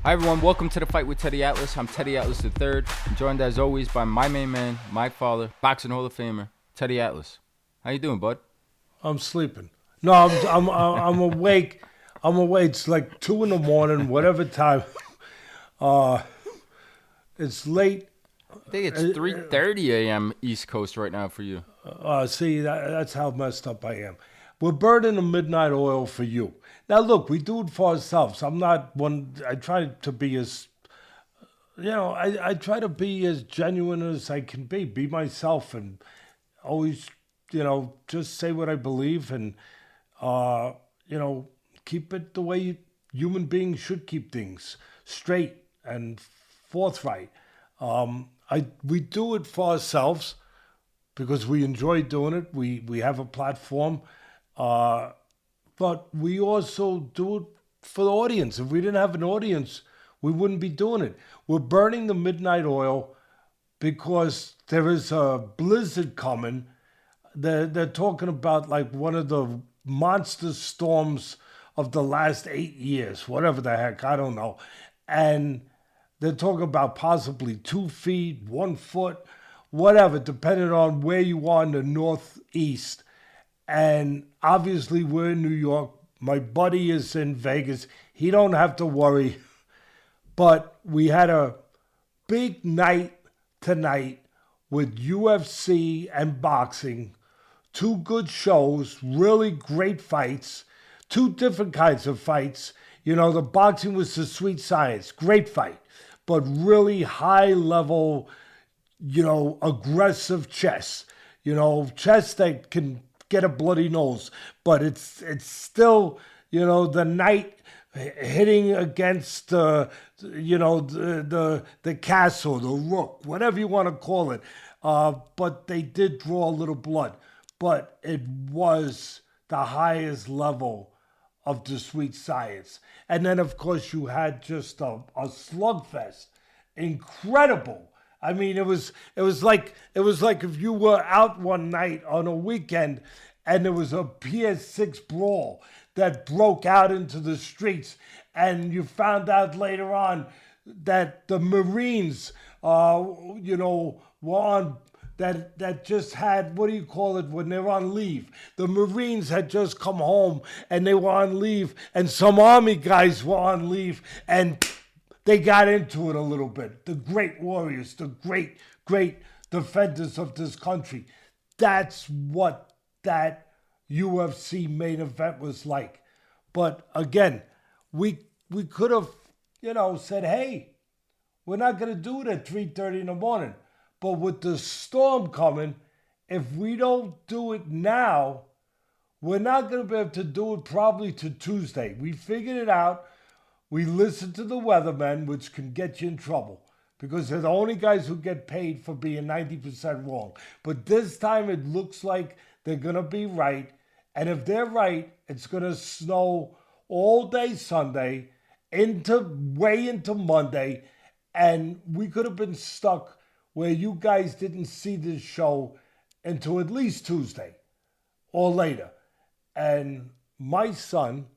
Hi everyone, welcome to the Fight with Teddy Atlas. I'm Teddy Atlas III, joined as always by my main man, my father, boxing Hall of Famer, Teddy Atlas. How you doing, bud? I'm sleeping. No, I'm awake. I'm awake. It's like 2 in the morning, whatever time. Uh, it's late. I think it's 3:30 a.m. East Coast right now for you. See, that's how messed up I am. We're burning the midnight oil for you. Now, look, we do it for ourselves. I'm not one. I try to be as, I try to be as genuine as I can be. Be myself and always, just say what I believe and, keep it the way human beings should keep things straight and forthright. We do it for ourselves because we enjoy doing it. We have a platform, but we also do it for the audience. If we didn't have an audience, we wouldn't be doing it. We're burning the midnight oil because there is a blizzard coming. They're talking about like one of the monster storms of the last 8 years, whatever the heck, I don't know. And they're talking about possibly 2 feet, 1 foot, whatever, depending on where you are in the Northeast. And obviously we're in New York. My buddy is in Vegas. He don't have to worry. But we had a big night tonight with UFC and boxing. 2 good shows, really great fights. 2 different kinds of fights. The boxing was the sweet science, great fight, but really high level, aggressive chess. Chess that can get a bloody nose, but it's still, the knight hitting against the castle, the rook, whatever you want to call it. But they did draw a little blood, but it was the highest level of the sweet science. And then, of course, you had just a slugfest. Incredible. I mean, it was like if you were out one night on a weekend and there was a PS6 brawl that broke out into the streets, and you found out later on that the Marines, were on. That just had, what do you call it, when they're on leave? The Marines had just come home and they were on leave, and some Army guys were on leave, and they got into it a little bit. The great warriors, the great, great defenders of this country. That's what that UFC main event was like. But again, we could have, said, hey, we're not going to do it at 3:30 in the morning. But with the storm coming, if we don't do it now, we're not going to be able to do it probably to Tuesday. We figured it out. We listened to the weathermen, which can get you in trouble because they're the only guys who get paid for being 90% wrong. But this time it looks like they're going to be right. And if they're right, it's going to snow all day Sunday way into Monday. And we could have been stuck where you guys didn't see this show until at least Tuesday or later. And my son,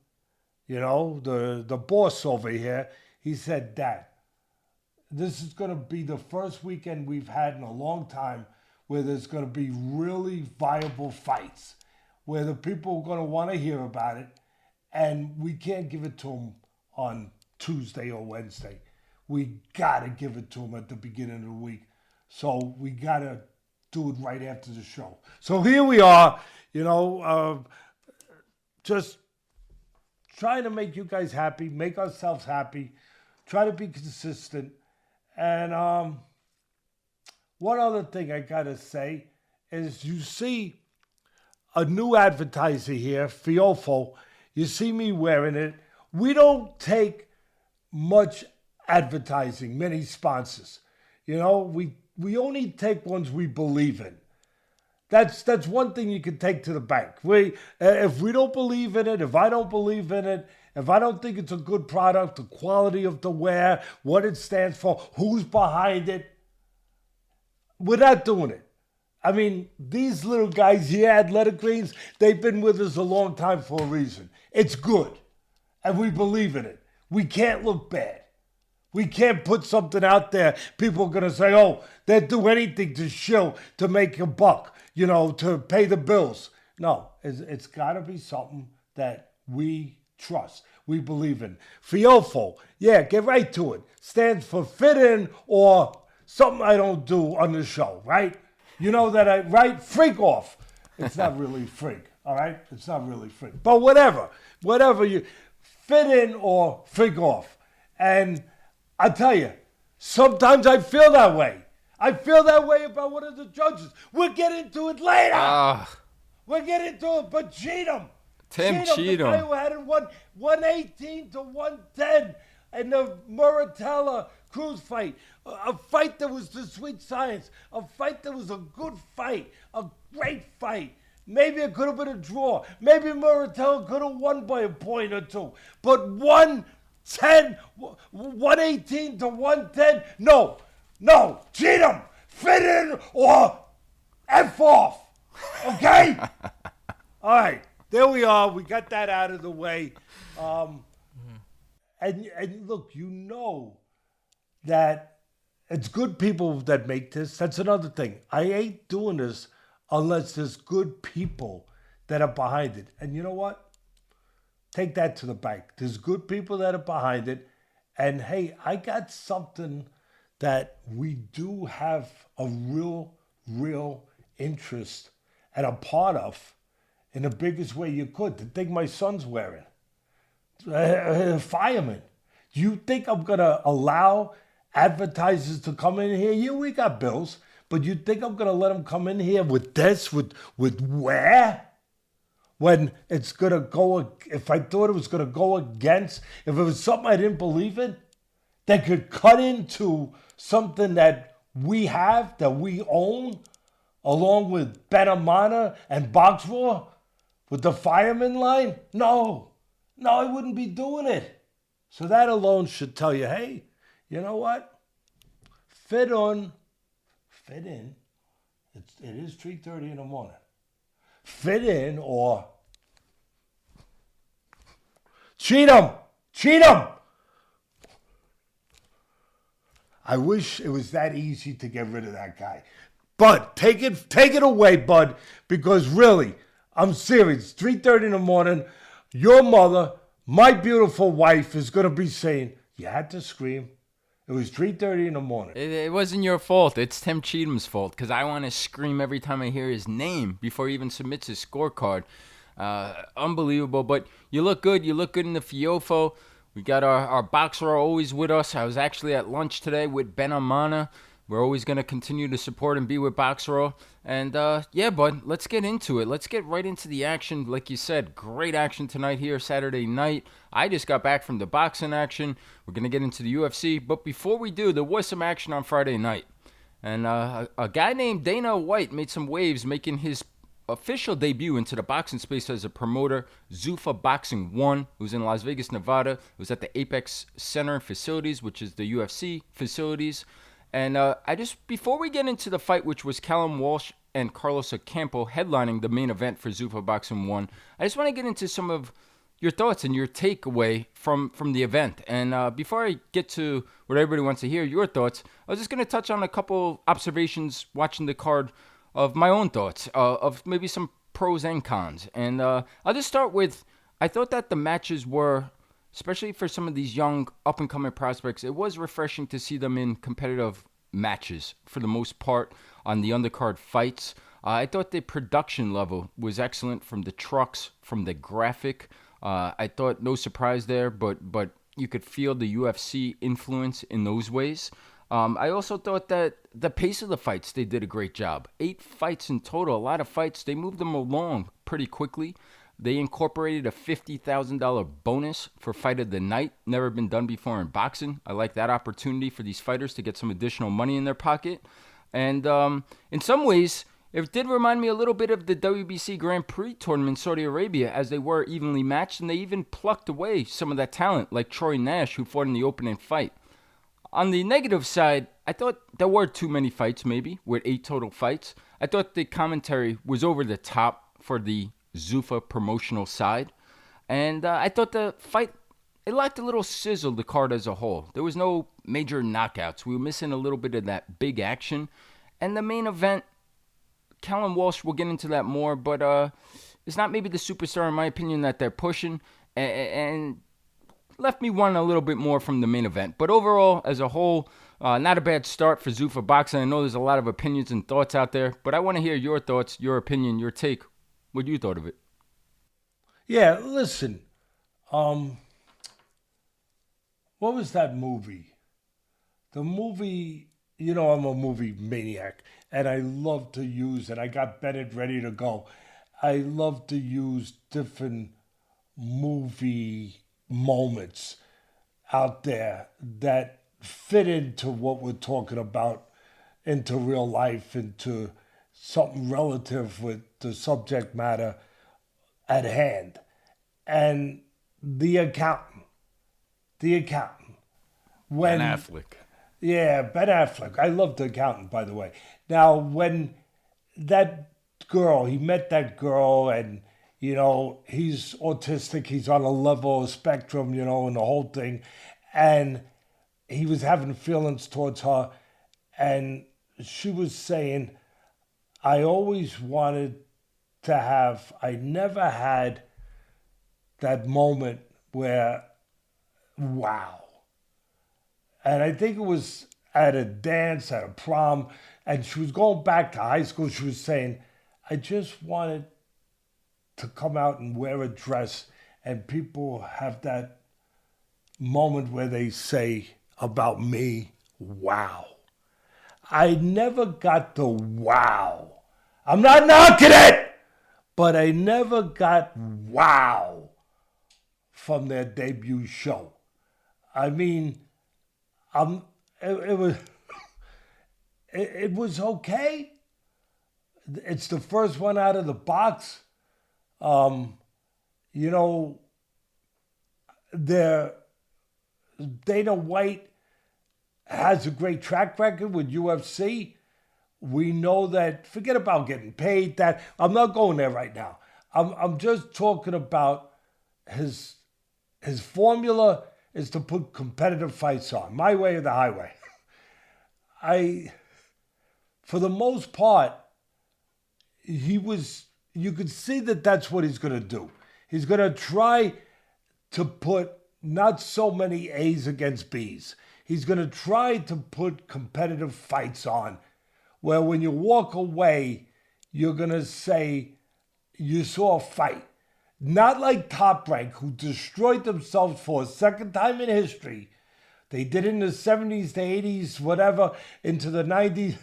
the boss over here, he said, Dad, this is going to be the first weekend we've had in a long time where there's going to be really viable fights, where the people are going to want to hear about it, and we can't give it to them on Tuesday or Wednesday. We got to give it to them at the beginning of the week. So we got to do it right after the show. So here we are, just trying to make you guys happy, make ourselves happy, try to be consistent. And one other thing I got to say is you see a new advertiser here, Fiofo. You see me wearing it. We don't take much advertising, many sponsors. We only take ones we believe in. That's one thing you can take to the bank. If we don't believe in it, if I don't believe in it, if I don't think it's a good product, the quality of the wear, what it stands for, who's behind it, we're not doing it. I mean, these little guys here, Athletic Greens, they've been with us a long time for a reason. It's good, and we believe in it. We can't look bad. We can't put something out there. People are going to say, oh, they'll do anything to shill, to make a buck, to pay the bills. No, it's got to be something that we trust, we believe in. Fiofo, yeah, get right to it. Stands for fit in or something I don't do on the show, right? You know that right? Freak off. It's not really freak, all right? It's not really freak. But whatever you fit in or freak off. And I tell you, sometimes I feel that way. I feel that way about one of the judges. We'll get into it later. We'll get into it, but Cheatham. Tim The guy who had it 118 to 110 in the Muratalla Cruz fight. A fight that was the sweet science. A fight that was a good fight. A great fight. Maybe it could have been a draw. Maybe Muratalla could have won by a point or two. But 118 to 110, no, Cheatham, fit in or F off, okay? All right, there we are. We got that out of the way. And look, that it's good people that make this. That's another thing. I ain't doing this unless there's good people that are behind it. And you know what? Take that to the bank. There's good people that are behind it. And hey, I got something that we do have a real interest and a part of in the biggest way you could. The thing my son's wearing. Fireman. You think I'm going to allow advertisers to come in here? Yeah, we got bills. But you think I'm going to let them come in here with this, with where? When it's going to go, if I thought it was going to go against, if it was something I didn't believe in, they could cut into something that we have, that we own, along with Benamana and Box Raw, with the fireman line? No, I wouldn't be doing it. So that alone should tell you, hey, you know what? Fit in. It is 3:30 in the morning. Fit in or Cheatham. I wish it was that easy to get rid of that guy. But take it away, bud, because really, I'm serious. 3:30 in the morning, your mother, my beautiful wife, is going to be saying, you had to scream. It was 3:30 in the morning. It wasn't your fault. It's Tim Cheatham's fault because I want to scream every time I hear his name before he even submits his scorecard. Unbelievable. But you look good. You look good in the Fiofo. We got our boxer always with us. I was actually at lunch today with Ben Amana. We're always going to continue to support and be with Boxero. And yeah, bud, let's get into it. Let's get right into the action. Like you said, great action tonight here, Saturday night. I just got back from the boxing action. We're going to get into the UFC. But before we do, there was some action on Friday night. And a guy named Dana White made some waves, making his official debut into the boxing space as a promoter. Zuffa Boxing 1, who's in Las Vegas, Nevada. It was at the Apex Center facilities, which is the UFC facilities. And before we get into the fight, which was Callum Walsh and Carlos Ocampo headlining the main event for Zuffa Boxing 1, I just want to get into some of your thoughts and your takeaway from the event. And before I get to what everybody wants to hear, your thoughts, I was just going to touch on a couple observations watching the card of my own thoughts, of maybe some pros and cons. And I'll just start with, I thought that the matches were, especially for some of these young up-and-coming prospects, it was refreshing to see them in competitive matches for the most part on the undercard fights. I thought the production level was excellent from the trucks, from the graphic. I thought no surprise there, but you could feel the UFC influence in those ways. I also thought that the pace of the fights, they did a great job. 8 fights in total, a lot of fights. They moved them along pretty quickly. They incorporated a $50,000 bonus for fight of the night. Never been done before in boxing. I like that opportunity for these fighters to get some additional money in their pocket. And in some ways, it did remind me a little bit of the WBC Grand Prix tournament in Saudi Arabia, as they were evenly matched, and they even plucked away some of that talent, like Troy Nash, who fought in the opening fight. On the negative side, I thought there were too many fights, maybe, with 8 total fights. I thought the commentary was over the top for the Zuffa promotional side. And I thought the fight it lacked a little sizzle, the card as a whole. There was no major knockouts. We were missing a little bit of that big action. And the main event, Callum Walsh, we'll get into that more, but it's not maybe the superstar, in my opinion, that they're pushing. And left me wanting a little bit more from the main event. But overall, as a whole, not a bad start for Zuffa Boxing. I know there's a lot of opinions and thoughts out there, but I want to hear your thoughts, your opinion, your take, what you thought of it. Yeah, listen. What was that movie? The movie, I'm a movie maniac, and I love to use, and I got Bennett ready to go. I love to use different movie moments out there that fit into what we're talking about, into real life, into something relative with the subject matter at hand. And the accountant, Ben when Affleck. yeah, Ben Affleck. I love the accountant, by the way. Now, when that girl, he met that girl, and he's autistic. He's on a level of spectrum, and the whole thing, and he was having feelings towards her, and she was saying, "I always wanted to have. I never had that moment where, wow." And I think it was at a dance, at a prom, and she was going back to high school. She was saying, "I just wanted to come out and wear a dress, and people have that moment where they say about me, wow." I never got the wow. I'm not knocking it, but I never got wow from their debut show. I mean, it was it was okay. It's the first one out of the box. You know, Dana White has a great track record with UFC. We know that. Forget about getting paid. That I'm not going there right now. I'm just talking about his formula is to put competitive fights on, my way or the highway. For the most part, you could see that that's what he's going to do. He's going to try to put not so many A's against B's. He's going to try to put competitive fights on where when you walk away, you're going to say you saw a fight. Not like Top Rank, who destroyed themselves for a second time in history. They did it in the 70s, the 80s, whatever, into the 90s.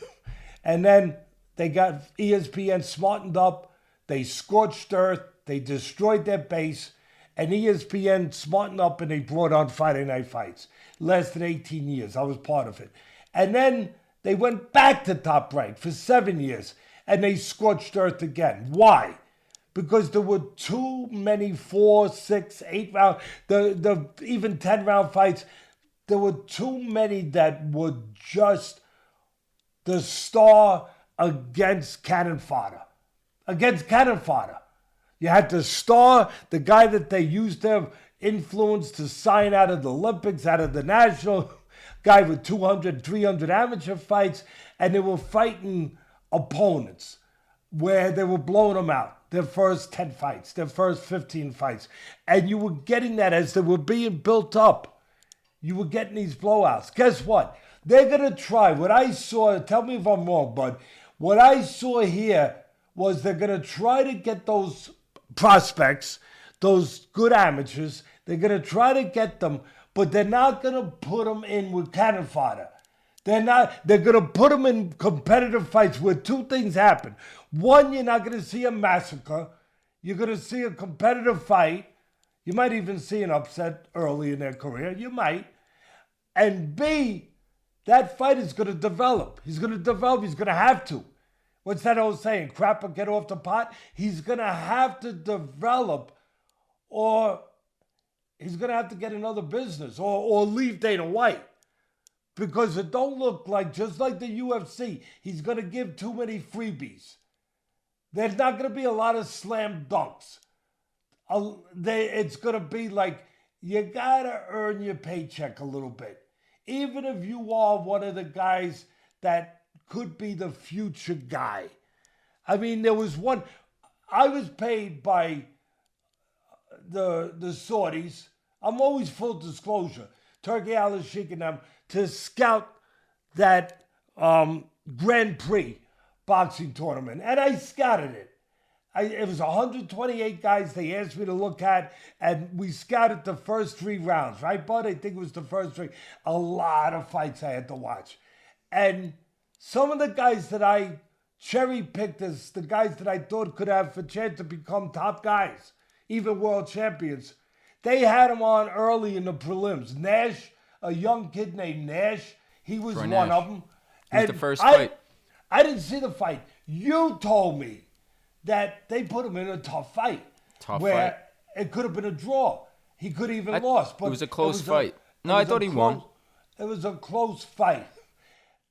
And then they got ESPN smartened up. They scorched earth. They destroyed their base. And ESPN smartened up and they brought on Friday Night Fights. Lasted 18 years. I was part of it. And then they went back to Top Rank for 7 years. And they scorched earth again. Why? Because there were too many 4, 6, 8 round, the even 10-round fights. There were too many that were just the star against cannon fodder. Against cannon fodder. You had the star, the guy that they used their influence to sign out of the Olympics, out of the national, guy with 200, 300 amateur fights, and they were fighting opponents where they were blowing them out. Their first 10 fights, their first 15 fights. And you were getting that as they were being built up. You were getting these blowouts. Guess what? They're going to try. What I saw, tell me if I'm wrong, bud. What I saw here was they're going to try to get those prospects, those good amateurs. They're going to try to get them, but they're not going to put them in with cannon fodder. They're going to put them in competitive fights where two things happen. One, you're not going to see a massacre. You're going to see a competitive fight. You might even see an upset early in their career. You might. And B, that fight is going to develop. He's going to develop. He's going to have to. What's that old saying? Crap or get off the pot? He's going to have to develop, or he's going to have to get another business or leave Dana White. Because it don't look like, just like the UFC, he's going to give too many freebies. There's not going to be a lot of slam dunks. It's going to be like you gotta earn your paycheck a little bit. Even if you are one of the guys that could be the future guy. I mean, there was one, I was paid by the Saudis. I'm always full disclosure. Turkey Al Sheikh and them to scout that Grand Prix boxing tournament. And I scouted it. It was 128 guys they asked me to look at, and we scouted the first 3 rounds, right, bud? I think it was the first 3. A lot of fights I had to watch. And some of the guys that I cherry-picked as the guys that I thought could have a chance to become top guys, even world champions, they had them on early in the prelims. Nash, a young kid named Nash, he was Troy one Nash. of them. It was the first fight. I didn't see the fight. You told me that they put him in a tough fight. Where it could have been a draw. He could have even lost. But it was a close fight. No, I thought he won. It was a close fight.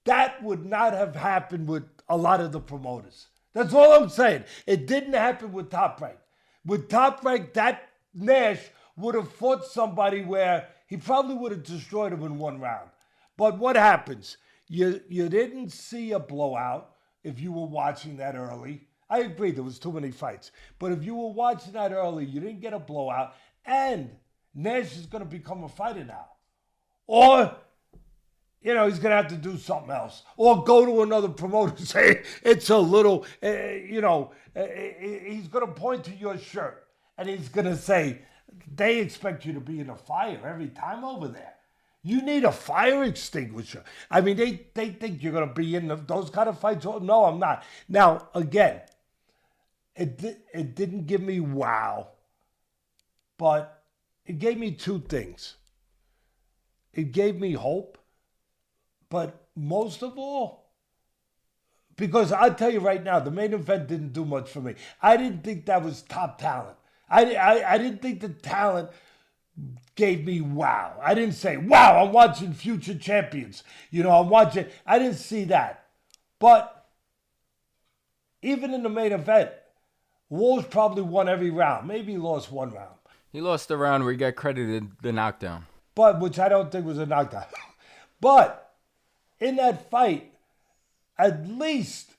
That would not have happened with a lot of the promoters. That's all I'm saying. It didn't happen with Top Rank. With Top Rank, that Nash would have fought somebody where he probably would have destroyed him in 1 round. But what happens? You didn't see a blowout if you were watching that early. I agree, there was too many fights. But if you were watching that early, you didn't get a blowout. And Nash is going to become a fighter now. Or, he's going to have to do something else. Or go to another promoter and say, it's a little, he's going to point to your shirt. And he's going to say, they expect you to be in a fire every time over there. You need a fire extinguisher. I mean, they think you're going to be in those kind of fights. Oh, no, I'm not. Now, again, it didn't give me wow, but it gave me 2 things. It gave me hope, but most of all, because I'll tell you right now, the main event didn't do much for me. I didn't think that was top talent. I didn't think the talent gave me wow. I didn't say, wow, I'm watching future champions. I'm watching. I didn't see that. But even in the main event, Walsh probably won every round. Maybe he lost 1 round. He lost the round where he got credited the knockdown. But, which I don't think was a knockdown. But in that fight, at least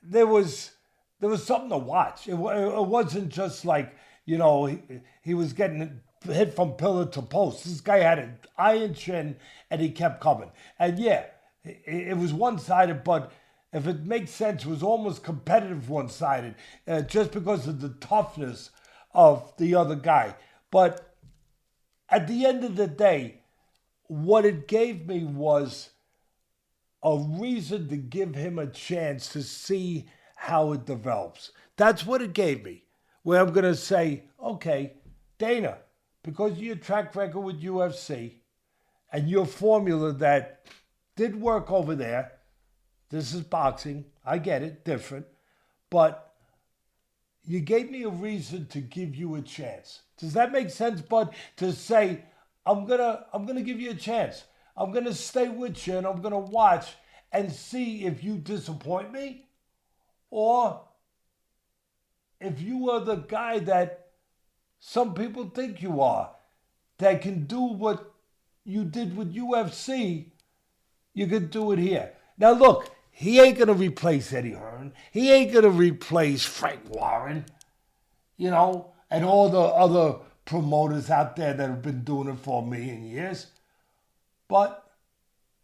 there was something to watch. It wasn't just like, he was getting hit from pillar to post. This guy had an iron chin, and he kept coming. And yeah, it was one-sided, but if it makes sense, it was almost competitive one-sided, just because of the toughness of the other guy. But at the end of the day, what it gave me was a reason to give him a chance to see how it develops. That's what it gave me. Where I'm going to say, okay, Dana, because of your track record with UFC and your formula that did work over there, this is boxing, I get it, different, but you gave me a reason to give you a chance. Does that make sense, bud? To say, I'm gonna give you a chance. I'm gonna stay with you and I'm gonna watch and see if you disappoint me or if you are the guy that some people think you are, that can do what you did with UFC, you can do it here. Now look, he ain't going to replace Eddie Hearn. He ain't going to replace Frank Warren, and all the other promoters out there that have been doing it for a million years. But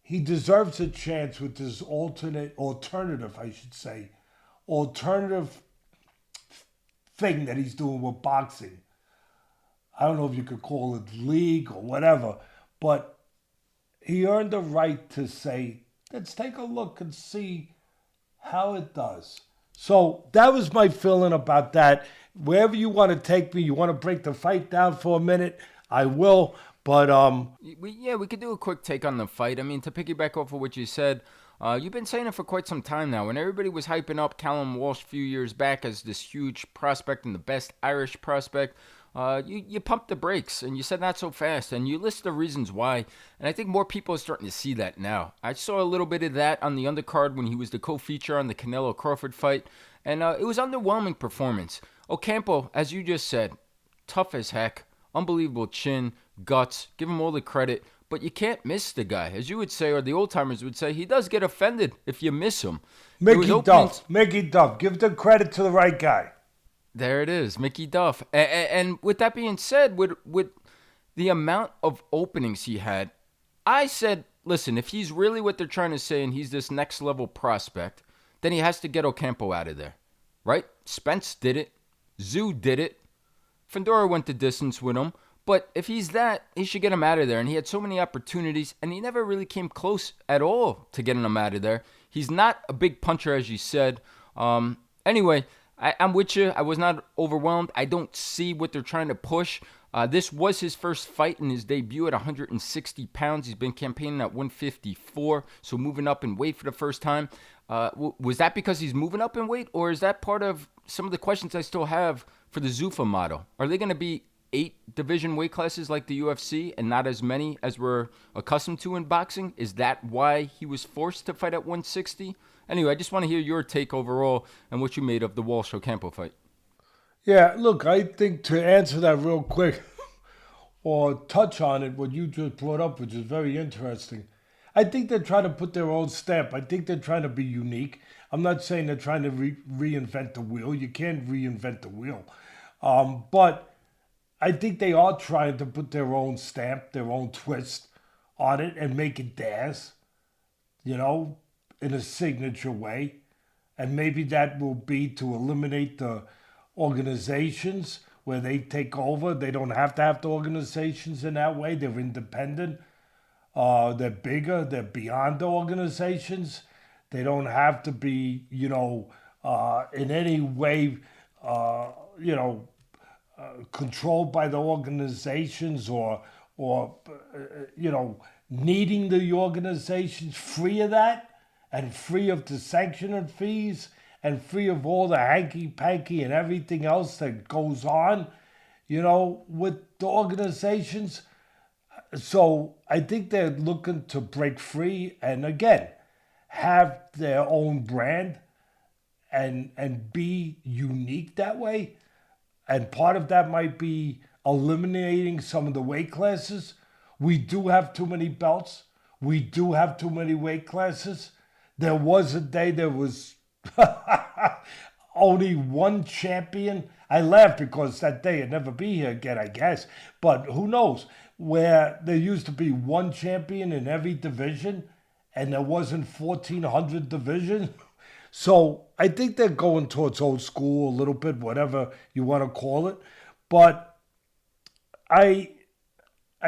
he deserves a chance with this alternative thing that he's doing with boxing. I don't know if you could call it league or whatever, but he earned the right to say, let's take a look and see how it does. So that was my feeling about that. Wherever you want to take me, you want to break the fight down for a minute, I will. But we could do a quick take on the fight. I mean, to piggyback off of what you said, you've been saying it for quite some time now. When everybody was hyping up Callum Walsh a few years back as this huge prospect and the best Irish prospect, you pumped the brakes and you said not so fast, and you list the reasons why. And I think more people are starting to see that now. I saw a little bit of that on the undercard when he was the co-feature on the Canelo Crawford fight, and it was underwhelming performance. Ocampo, as you just said, tough as heck. unbelievable chin, guts. Give him all the credit. But you can't miss the guy. As you would say, or the old-timers would say, he does get offended if you miss him. Mickey Duff. Give the credit to the right guy. There it is, Mickey Duff. And with that being said, with the amount of openings he had, I said, listen, if he's really what they're trying to say and he's this next level prospect, then he has to get Ocampo out of there, right? Spence did it. Zoo did it. Fundora went the distance with him. But if he's that, he should get him out of there. And he had so many opportunities, and he never really came close at all to getting him out of there. He's not a big puncher, as you said. Anyway, I'm with you. I was not overwhelmed. I don't see what they're trying to push. This was his first fight in his debut at 160 pounds. He's been campaigning at 154, so moving up in weight for the first time. Was that because he's moving up in weight, or is that part of some of the questions I still have for the Zuffa model? Are they going to be 8 division weight classes like the UFC and not as many as we're accustomed to in boxing? Is that why he was forced to fight at 160? Anyway, I just want to hear your take overall and what you made of the Walsh-Ocampo fight. Yeah, look, I think to answer that real quick or touch on it, what you just brought up, which is very interesting, I think they're trying to put their own stamp. I think they're trying to be unique. I'm not saying they're trying to reinvent the wheel. You can't reinvent the wheel. But I think they are trying to put their own stamp, their own twist on it and make it theirs, in a signature way. And maybe that will be to eliminate the organizations where they take over. They don't have to have the organizations in that way. They're independent. They're bigger. They're beyond the organizations. They don't have to be, in any way, controlled by the organizations or needing the organizations, free of that and free of the sanctioning fees and free of all the hanky-panky and everything else that goes on, with the organizations. So I think they're looking to break free and, again, have their own brand and be unique that way. And part of that might be eliminating some of the weight classes. We do have too many belts. We do have too many weight classes. There was a day there was only one champion. I laugh because that day would never be here again, I guess. But who knows? Where there used to be one champion in every division and there wasn't 1,400 divisions. So I think they're going towards old school a little bit, whatever you want to call it. But I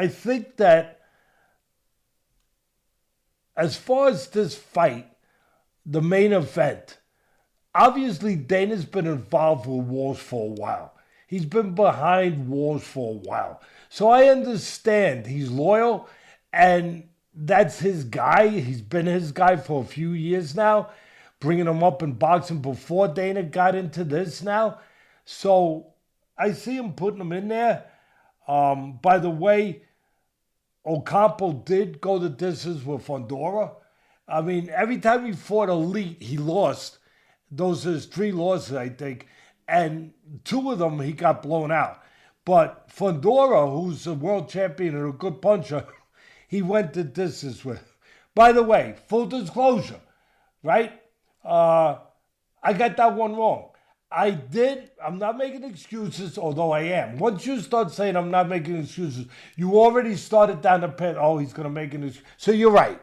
think that as far as this fight, the main event, obviously Dana's been involved with Walsh for a while. He's been behind Walsh for a while. So I understand he's loyal and that's his guy. He's been his guy for a few years now, bringing him up in boxing before Dana got into this now. So I see him putting him in there. By the way, Ocampo did go the distance with Fundora. I mean, every time he fought elite, he lost. Those are his 3 losses, I think. And 2 of them, he got blown out. But Fundora, who's a world champion and a good puncher, he went the distance with. By the way, full disclosure, right? I got that one wrong. I'm not making excuses, although I am. Once you start saying I'm not making excuses, you already started down the path. Oh, he's going to make an excuse. So you're right,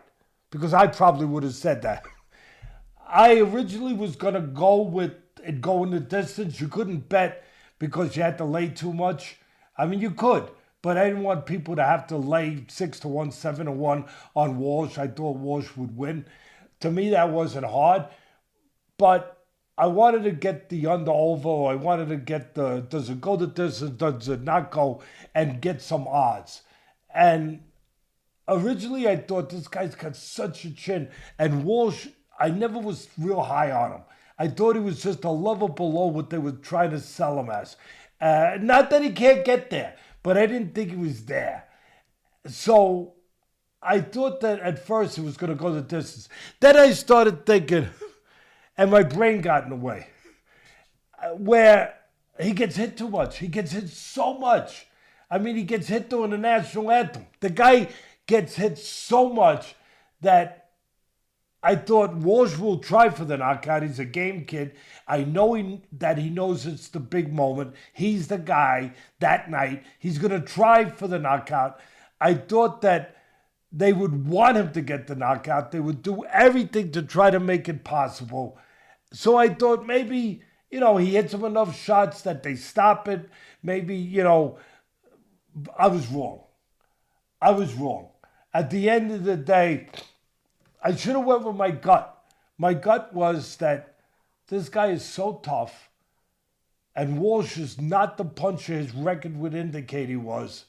because I probably would have said that. I originally was going to go with it going the distance. You couldn't bet because you had to lay too much. I mean, you could, but I didn't want people to have to lay 6-1, 7-1 on Walsh. I thought Walsh would win. To me, that wasn't hard, but I wanted to get the under-over. I wanted to get does it go the distance, does it not go, and get some odds. And originally I thought this guy's got such a chin. And Walsh, I never was real high on him. I thought he was just a level below what they were trying to sell him as. Not that he can't get there, but I didn't think he was there. So I thought that at first he was going to go the distance. Then I started thinking, and my brain got in the way, where he gets hit too much. He gets hit so much. I mean, he gets hit during the national anthem. The guy gets hit so much that I thought Walsh will try for the knockout. He's a game kid. I know that he knows it's the big moment. He's the guy that night. He's going to try for the knockout. I thought that they would want him to get the knockout. They would do everything to try to make it possible. So I thought maybe, he hits him enough shots that they stop it. Maybe, I was wrong. I was wrong. At the end of the day, I should have went with my gut. My gut was that this guy is so tough, and Walsh is not the puncher his record would indicate he was,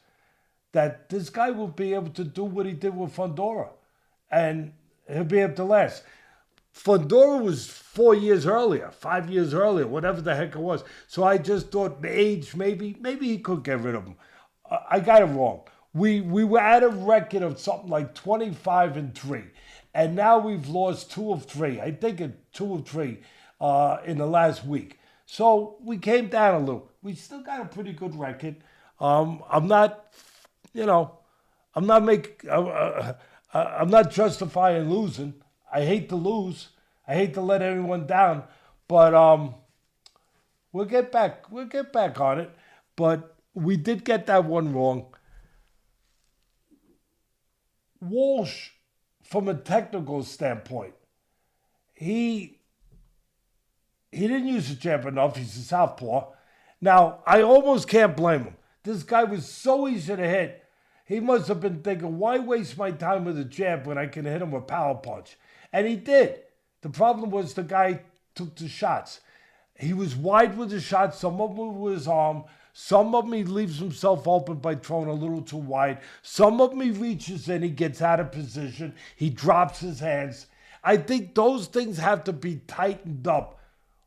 that this guy will be able to do what he did with Fundora, and he'll be able to last. Fundora was 4 years earlier, 5 years earlier, whatever the heck it was. So I just thought the age, maybe he could get rid of him. I got it wrong. We were at a record of something like 25-3. And now we've lost 2 of 3. I think 2 of 3 in the last week. So we came down a little. We still got a pretty good record. I'm not, I'm not justifying losing. I hate to lose. I hate to let everyone down. But we'll get back. We'll get back on it. But we did get that one wrong. Walsh, from a technical standpoint, he didn't use the jab enough. He's a southpaw. Now, I almost can't blame him. This guy was so easy to hit. He must have been thinking, why waste my time with a jab when I can hit him with power punch? And he did. The problem was the guy took the shots. He was wide with the shots. Some of them with his arm. Some of them he leaves himself open by throwing a little too wide. Some of them he reaches in, he gets out of position. He drops his hands. I think those things have to be tightened up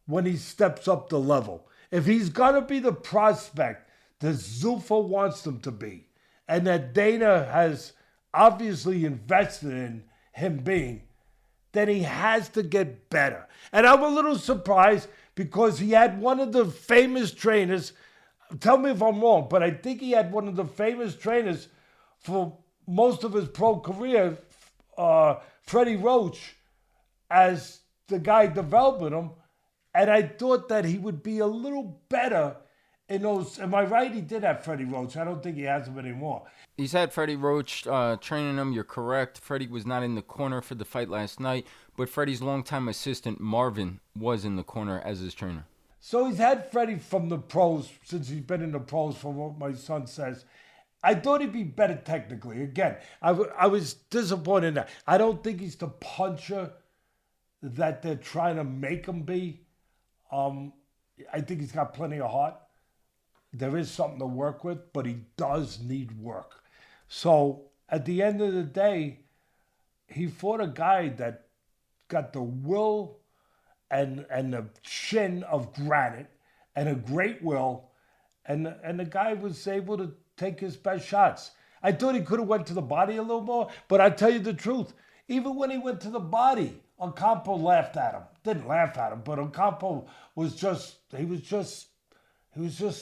when he steps up the level. If he's going to be the prospect that Zuffa wants him to be, and that Dana has obviously invested in him being, then he has to get better. And I'm a little surprised because he had one of the famous trainers. Tell me if I'm wrong, but I think he had one of the famous trainers for most of his pro career, Freddie Roach, as the guy developing him. And I thought that he would be a little better in those. Am I right? He did have Freddie Roach. I don't think he has him anymore. He's had Freddie Roach training him. You're correct. Freddie was not in the corner for the fight last night, but Freddie's longtime assistant, Marvin, was in the corner as his trainer. So he's had Freddie from the pros, since he's been in the pros, from what my son says. I thought he'd be better technically. Again, I was disappointed in that. I don't think he's the puncher that they're trying to make him be. I think he's got plenty of heart. There is something to work with, but he does need work. So at the end of the day, he fought a guy that got the will and the chin of granite and a great will, and the guy was able to take his best shots. I thought he could have went to the body a little more, but I tell you the truth, even when he went to the body, Ocampo laughed at him. Didn't laugh at him, but Ocampo was just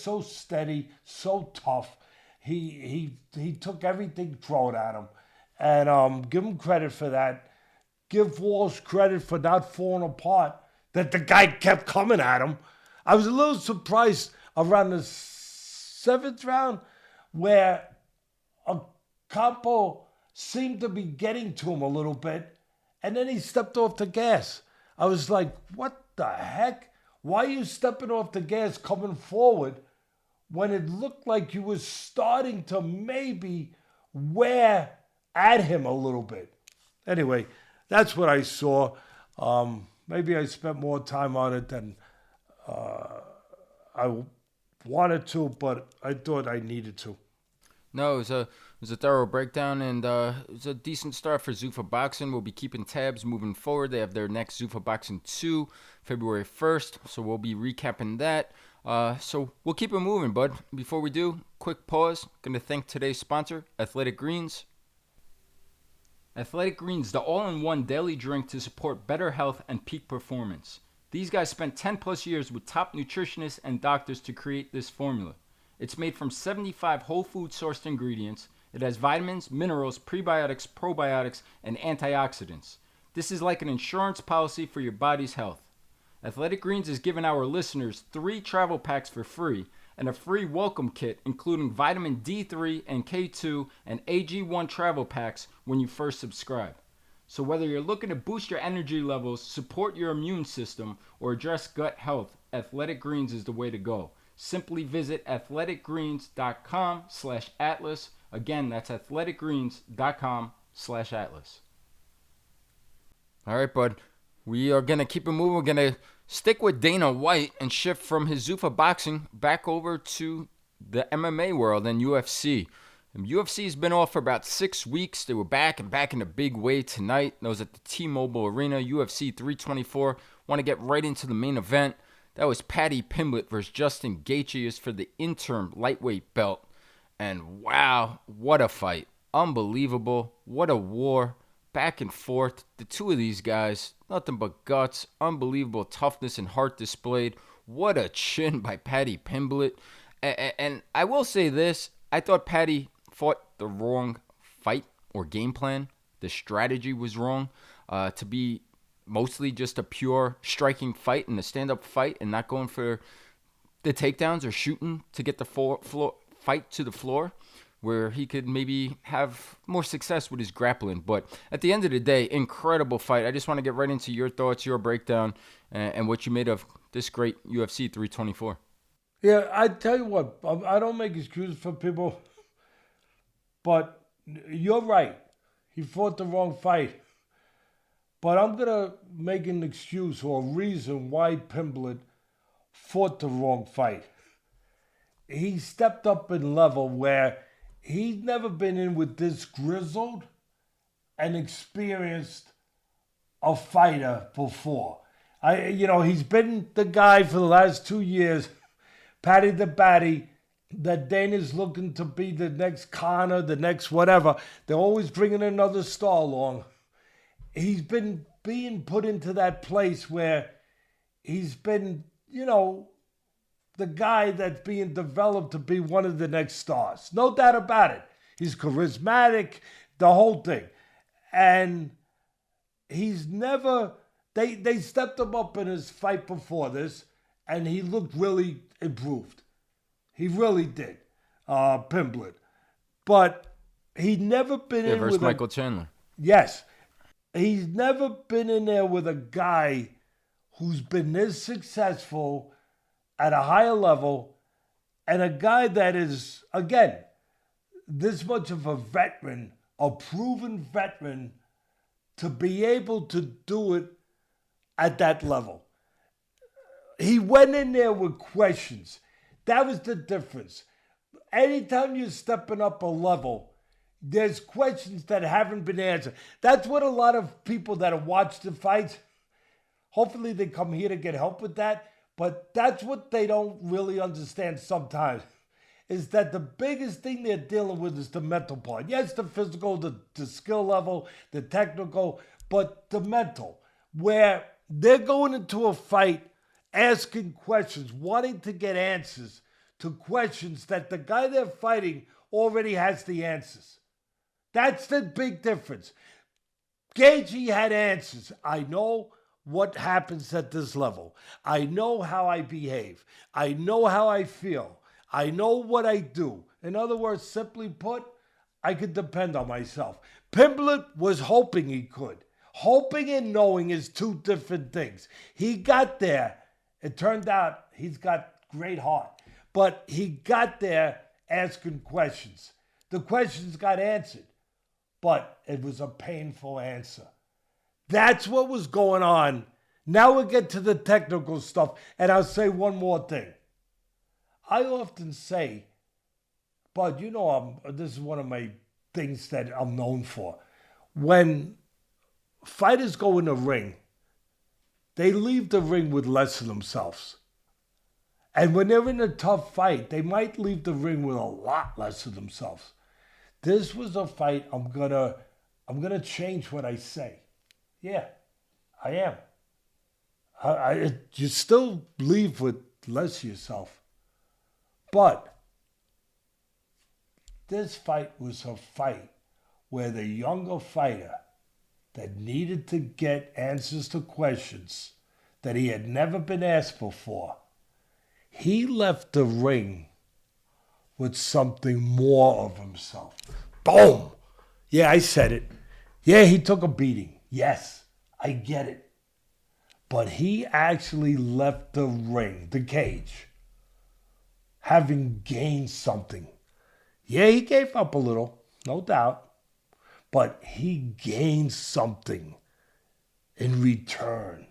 so steady, so tough. He took everything thrown at him, and give him credit for that. Give Walsh credit for not falling apart, that the guy kept coming at him. I was a little surprised around the 7th round where Ocampo seemed to be getting to him a little bit, and then he stepped off the gas. I was like, what the heck? Why are you stepping off the gas coming forward when it looked like you was starting to maybe wear at him a little bit? Anyway, that's what I saw. Maybe I spent more time on it than I wanted to, but I thought I needed to. No, it was a thorough breakdown, and it was a decent start for Zuffa Boxing. We'll be keeping tabs moving forward. They have their next Zuffa Boxing 2, February 1st, so we'll be recapping that. So we'll keep it moving, bud. Before we do, quick pause. Going to thank today's sponsor, Athletic Greens. Athletic Greens, the all-in-one daily drink to support better health and peak performance. These guys spent 10 plus years with top nutritionists and doctors to create this formula. It's made from 75 whole food sourced ingredients. It has vitamins, minerals, prebiotics, probiotics, and antioxidants. This is like an insurance policy for your body's health. Athletic Greens is giving our listeners 3 travel packs for free and a free welcome kit including vitamin D3 and K2 and AG1 travel packs when you first subscribe. So whether you're looking to boost your energy levels, support your immune system, or address gut health, Athletic Greens is the way to go. Simply visit athleticgreens.com/atlas. Again, that's athleticgreens.com/atlas. All right, bud. We are going to keep it moving. We're going to stick with Dana White and shift from his Zuffa Boxing back over to the MMA world and UFC. And UFC has been off for about 6 weeks. They were back in a big way tonight. That was at the T-Mobile Arena, UFC 324. Want to get right into the main event. That was Paddy Pimblett versus Justin Gaethje for the interim lightweight belt. And wow, what a fight. Unbelievable. What a war. Back and forth. The two of these guys, nothing but guts. Unbelievable toughness and heart displayed. What a chin by Paddy Pimblett. And I will say this. I thought Paddy fought the wrong fight or game plan. The strategy was wrong. To be mostly just a pure striking fight and a stand-up fight and not going for the takedowns or shooting to get the fight to the floor, where he could maybe have more success with his grappling. But at the end of the day, incredible fight. I just want to get right into your thoughts, your breakdown, and what you made of this great UFC 324. Yeah, I tell you what, I don't make excuses for people, but you're right. He fought the wrong fight. But I'm going to make an excuse or a reason why Pimblett fought the wrong fight. He stepped up in level where he's never been in with this grizzled and experienced a fighter before. He's been the guy for the last 2 years, Paddy the Batty, that Dana's looking to be the next Conor, the next whatever. They're always bringing another star along. He's been being put into that place where he's been, the guy that's being developed to be one of the next stars. No doubt about it. He's charismatic, the whole thing. And he's never, they stepped him up in his fight before this, and he looked really improved. He really did, Pimblett. But he'd never been in versus with Michael Chandler. Yes. He's never been in there with a guy who's been this successful at a higher level and a guy that is, again, this much of a veteran, a proven veteran, to be able to do it at that level. He went in there with questions. That was the difference. Anytime you're stepping up a level, there's questions that haven't been answered. That's what a lot of people that have watched the fights, hopefully they come here to get help with that, but that's what they don't really understand sometimes, is that the biggest thing they're dealing with is the mental part. Yes, the physical, the skill level, the technical, but the mental, where they're going into a fight asking questions, wanting to get answers to questions that the guy they're fighting already has the answers. That's the big difference. Gaethje had answers. I know what happens at this level. I know how I behave. I know how I feel. I know what I do. In other words, simply put, I could depend on myself. Pimblett was hoping he could. Hoping and knowing is two different things. He got there. It turned out he's got great heart. But he got there asking questions. The questions got answered. But it was a painful answer. That's what was going on. Now we'll get to the technical stuff. And I'll say one more thing. I often say, but this is one of my things that I'm known for. When fighters go in the ring, they leave the ring with less of themselves. And when they're in a tough fight, they might leave the ring with a lot less of themselves. This was a fight I'm gonna change what I say. Yeah, I am. You still leave with less of yourself. But This fight was a fight where the younger fighter that needed to get answers to questions that he had never been asked before, he left the ring with something more of himself. Boom! Yeah, I said it. Yeah, he took a beating. Yes, I get it. But he actually left the ring, the cage, having gained something. Yeah, he gave up a little, no doubt. But he gained something in return.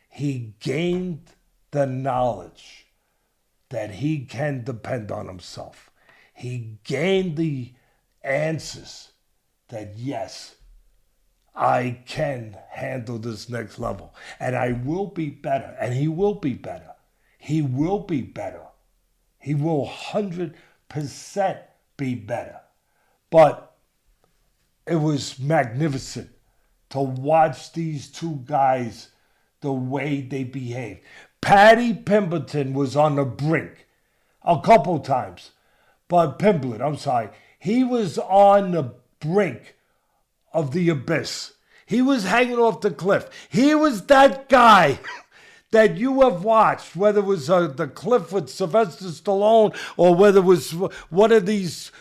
He gained the knowledge that he can depend on himself. He gained the answers that, yes, I can handle this next level. And I will be better. And he will be better. He will be better. He will 100% be better. But it was magnificent to watch these two guys, the way they behaved. Paddy Pimblett was on the brink a couple times. But Pimblett, I'm sorry, he was on the brink of the abyss. He was hanging off the cliff. He was that guy that you have watched, whether it was The Cliff with Sylvester Stallone or whether it was one of these,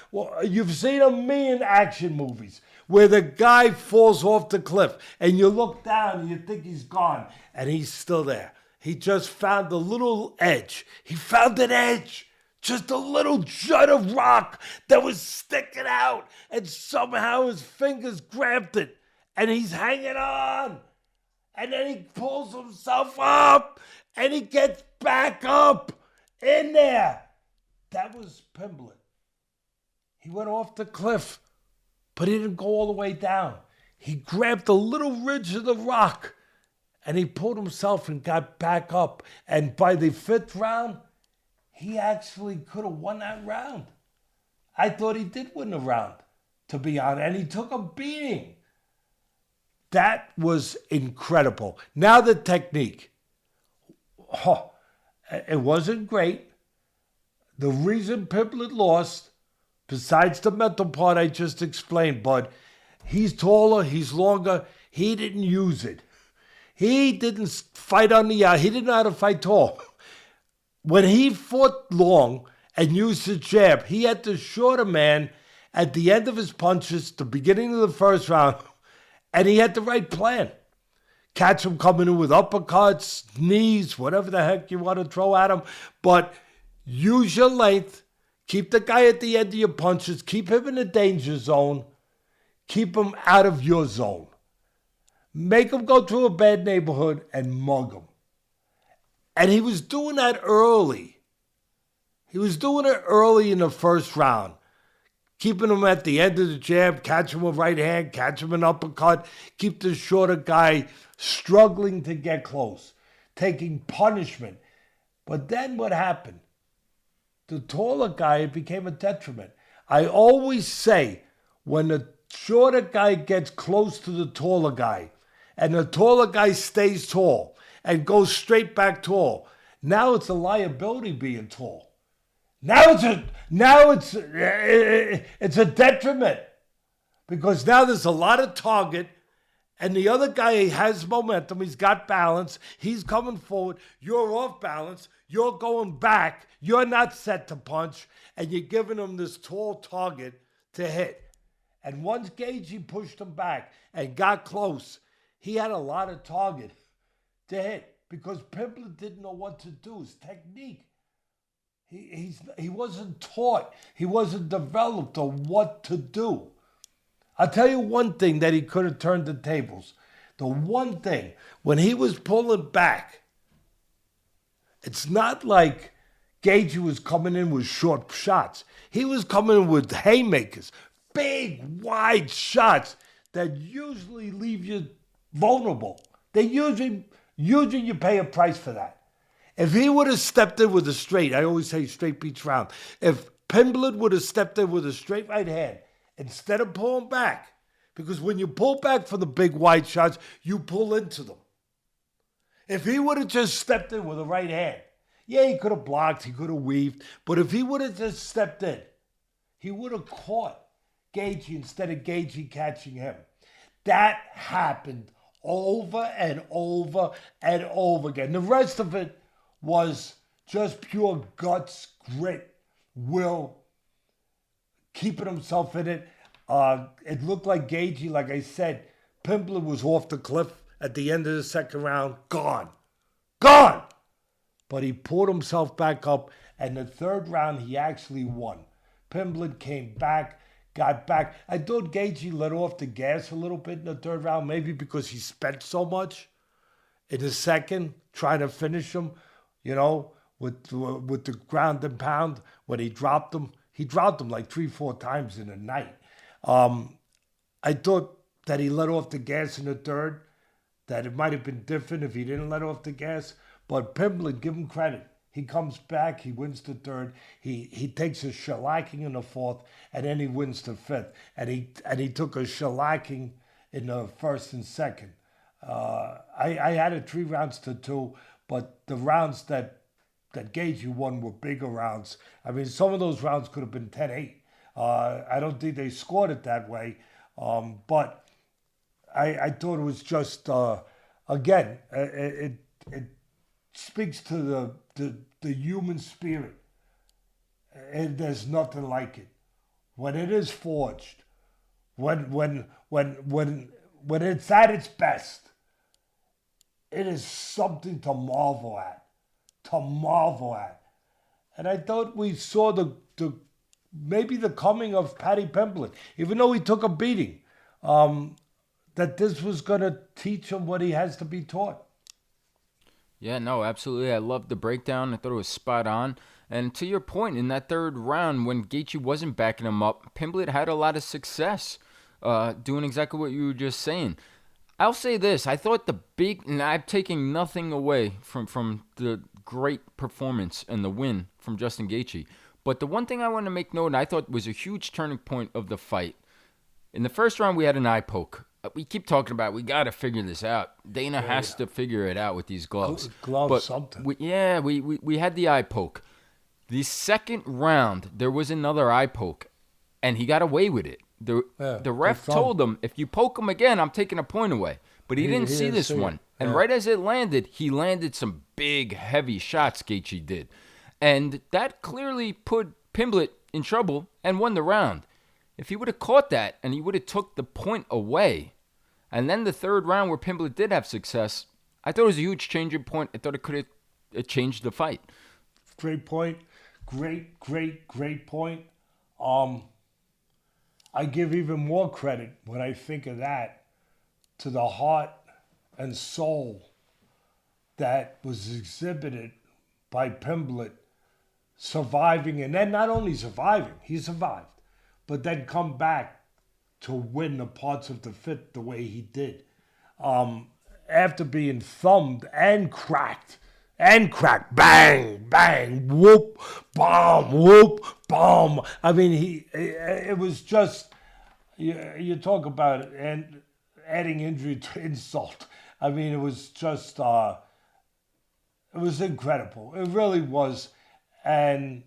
you've seen a million action movies where the guy falls off the cliff and you look down and you think he's gone and he's still there. He just found a little edge. He found an edge. Just a little jut of rock that was sticking out, and somehow his fingers grabbed it, and he's hanging on. And then he pulls himself up, and he gets back up in there. That was Pimblett. He went off the cliff, but he didn't go all the way down. He grabbed a little ridge of the rock, and he pulled himself and got back up. And by the 5th round, he actually could have won that round. I thought he did win the round, to be honest. And he took a beating. That was incredible. Now the technique. Oh, it wasn't great. The reason Pimblett lost, besides the mental part I just explained, but he's taller, he's longer. He didn't use it. He didn't fight on the he didn't know how to fight tall. When he fought long and used his jab, he had to short a man at the end of his punches, the beginning of the 1st round, and he had the right plan. Catch him coming in with uppercuts, knees, whatever the heck you want to throw at him, but use your length, keep the guy at the end of your punches, keep him in the danger zone, keep him out of your zone. Make him go through a bad neighborhood and mug him. And he was doing that early. He was doing it early in the 1st round. Keeping him at the end of the jab, catch him with right hand, catch him an uppercut, keep the shorter guy struggling to get close, taking punishment. But then what happened? The taller guy, it became a detriment. I always say, when the shorter guy gets close to the taller guy, and the taller guy stays tall, and goes straight back tall. Now it's a liability being tall. Now it's a detriment, because now there's a lot of target, and the other guy has momentum. He's got balance. He's coming forward. You're off balance. You're going back. You're not set to punch, and you're giving him this tall target to hit. And once Gaethje pushed him back and got close, he had a lot of target to hit, because Pimblett didn't know what to do. His technique. He wasn't taught. He wasn't developed on what to do. I'll tell you one thing that he could have turned the tables. The one thing, when he was pulling back, it's not like Gaethje was coming in with short shots. He was coming in with haymakers, big, wide shots that usually leave you vulnerable. They usually you pay a price for that. If he would have stepped in with a straight, I always say straight beats round. If Pimblett would have stepped in with a straight right hand instead of pulling back, because when you pull back for the big wide shots, you pull into them. If he would have just stepped in with a right hand, yeah, he could have blocked, he could have weaved, but if he would have just stepped in, he would have caught Gaethje instead of Gaethje catching him. That happened over and over and over again. The rest of it was just pure guts, grit, will, keeping himself in it. It looked like Gaethje, like I said, Pimblett was off the cliff at the end of the second round. Gone. But he pulled himself back up, and the third round he actually won. Pimblett came back, got back. I thought Gaethje let off the gas a little bit in the third round, maybe because he spent so much in the second trying to finish him, with the ground and pound. When he dropped him like 3-4 times in a night. I thought that he let off the gas in the third, that it might have been different if he didn't let off the gas. But Pimblett, give him credit. He comes back, he wins the third, he takes a shellacking in the fourth, and then he wins the fifth. And he took a shellacking in the first and second. I had it 3-2, but the rounds that Gaethje won were bigger rounds. I mean, some of those rounds could have been 10-8. I don't think they scored it that way. But I thought it was just, again, it speaks to the human spirit. And there's nothing like it. When it is forged, when it's at its best, it is something to marvel at. And I thought we saw maybe the coming of Paddy Pimblett, even though he took a beating, that this was going to teach him what he has to be taught. Yeah, no, absolutely. I loved the breakdown. I thought it was spot on. And to your point, in that third round, when Gaethje wasn't backing him up, Pimblett had a lot of success doing exactly what you were just saying. I'll say this. I thought and I'm taking nothing away from the great performance and the win from Justin Gaethje. But the one thing I want to make note, and I thought was a huge turning point of the fight, in the first round we had an eye poke. We keep talking about we got to figure this out. Dana has to figure it out with these gloves. Something. We had the eye poke. The second round, there was another eye poke, and he got away with it. The ref told him, if you poke him again, I'm taking a point away. But he didn't see this one. And right as it landed, he landed some big, heavy shots, Gaethje did. And that clearly put Pimblett in trouble and won the round. If he would have caught that and he would have took the point away, and then the third round where Pimblett did have success, I thought it was a huge changing point. I thought it could have changed the fight. Great point. Great point. I give even more credit when I think of that to the heart and soul that was exhibited by Pimblett surviving, and then not only surviving, he survived, but then come back to win the parts of the fifth the way he did. After being thumbed and cracked, bang, bang, whoop, bomb. I mean, it was just, you talk about it and adding injury to insult. I mean, it was just, it was incredible. It really was. And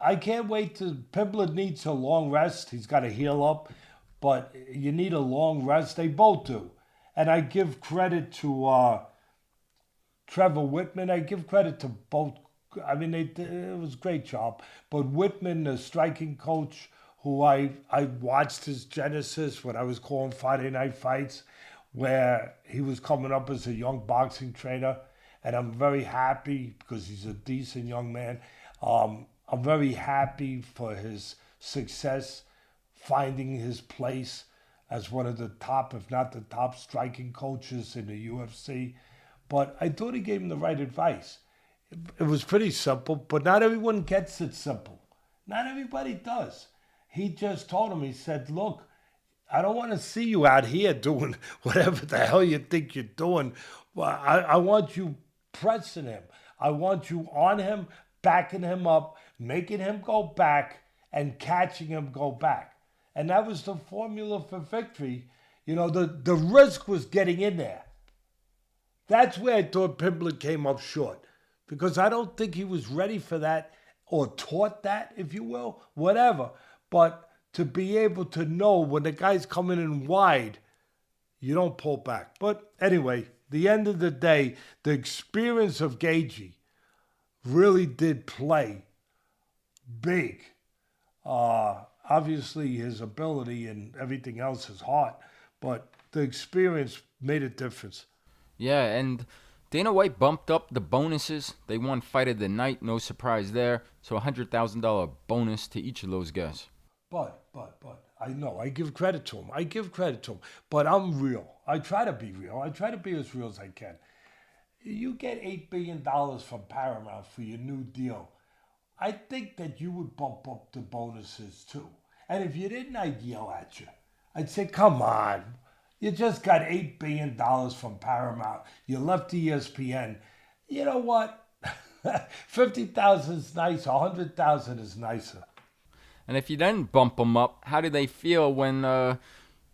I can't wait Pimblett needs a long rest. He's got to heal up, but you need a long rest. They both do. And I give credit to Trevor Whitman. I give credit to both. I mean, it was a great job. But Whitman, the striking coach, who I watched his genesis when I was calling Friday Night Fights, where he was coming up as a young boxing trainer. And I'm very happy because he's a decent young man. I'm very happy for his success, finding his place as one of the top, if not the top, striking coaches in the UFC. But I thought he gave him the right advice. It was pretty simple, but not everyone gets it simple. Not everybody does. He just told him, he said, look, I don't want to see you out here doing whatever the hell you think you're doing. Well, I want you pressing him. I want you on him, backing him up, making him go back, and catching him go back. And that was the formula for victory. You know, the risk was getting in there. That's where I thought Pimblett came up short, because I don't think he was ready for that or taught that, if you will, whatever. But to be able to know when the guy's coming in wide, you don't pull back. But anyway, the end of the day, the experience of Gaethje really did play big. Obviously, his ability and everything else is hard, but the experience made a difference. Yeah, and Dana White bumped up the bonuses. They won Fight of the Night, no surprise there. So $100,000 bonus to each of those guys. But, I know, I give credit to him. But I'm real. I try to be real. I try to be as real as I can. You get $8 billion from Paramount for your new deal. I think that you would bump up the bonuses too. And if you didn't, I'd yell at you. I'd say, come on. You just got $8 billion from Paramount. You left ESPN. You know what? 50,000 is nice. 100,000 is nicer. And if you didn't bump them up, how do they feel when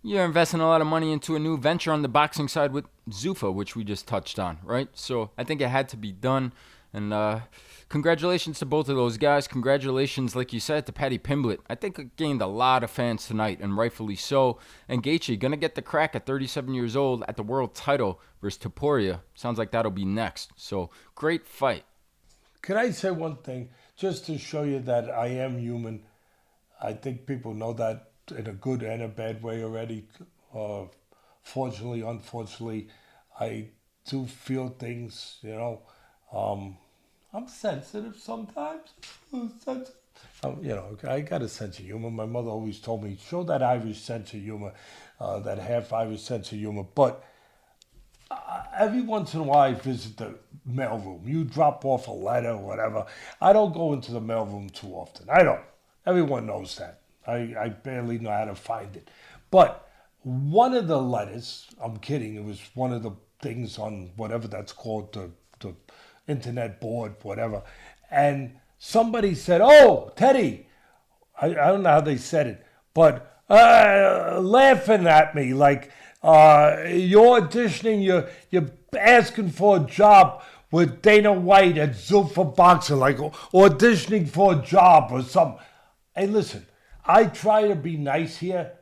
you're investing a lot of money into a new venture on the boxing side with Zuffa, which we just touched on, right? So I think it had to be done. And congratulations to both of those guys. Congratulations, like you said, to Paddy Pimblett. I think it gained a lot of fans tonight, and rightfully so. And Gaethje going to get the crack at 37 years old at the world title versus Topuria. Sounds like that'll be next. So great fight. Can I say one thing just to show you that I am human? I think people know that in a good and a bad way already. Fortunately, unfortunately, I do feel things, I'm sensitive sometimes. I got a sense of humor. My mother always told me, show that Irish sense of humor, that half Irish sense of humor. But every once in a while I visit the mailroom. You drop off a letter or whatever. I don't go into the mailroom too often. I don't. Everyone knows that. I barely know how to find it. But one of the letters, I'm kidding, it was one of the things on whatever that's called, the internet board, whatever. And somebody said, oh, Teddy, I don't know how they said it, but laughing at me like, you're auditioning, you're asking for a job with Dana White at Zuffa Boxing, like auditioning for a job or something. Hey, listen, I try to be nice here.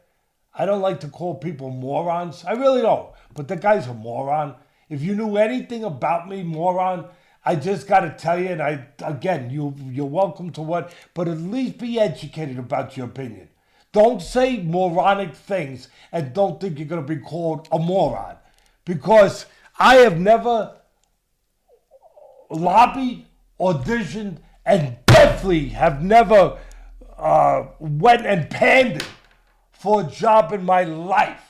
I don't like to call people morons. I really don't. But the guy's a moron. If you knew anything about me, moron, I just got to tell you, and you're welcome to what, but at least be educated about your opinion. Don't say moronic things and don't think you're going to be called a moron. Because I have never lobbied, auditioned, and definitely have never went and pandered for a job in my life.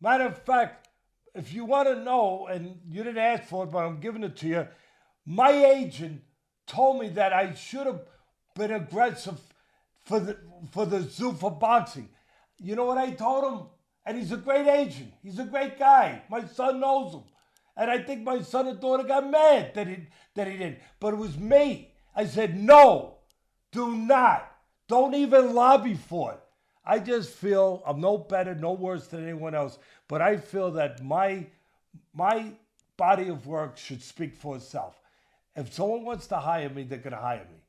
Matter of fact, if you want to know, and you didn't ask for it, but I'm giving it to you, my agent told me that I should have been aggressive for the Zuffa Boxing. You know what I told him? And he's a great agent. He's a great guy. My son knows him. And I think my son and daughter got mad that he didn't. But it was me. I said, no, do not. Don't even lobby for it. I just feel I'm no better, no worse than anyone else. But I feel that my body of work should speak for itself. If someone wants to hire me, they're going to hire me.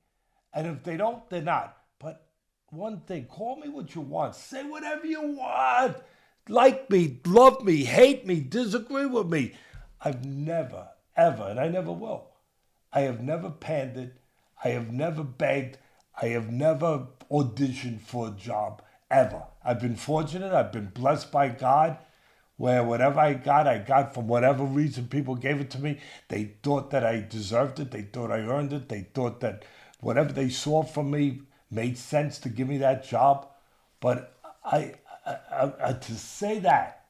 And if they don't, they're not. But one thing, call me what you want. Say whatever you want. Like me, love me, hate me, disagree with me. I've never, ever, and I never will. I have never pandered. I have never begged. I have never auditioned for a job, ever. I've been fortunate. I've been blessed by God, where whatever I got from whatever reason people gave it to me. They thought that I deserved it. They thought I earned it. They thought that whatever they saw from me made sense to give me that job. But I to say that,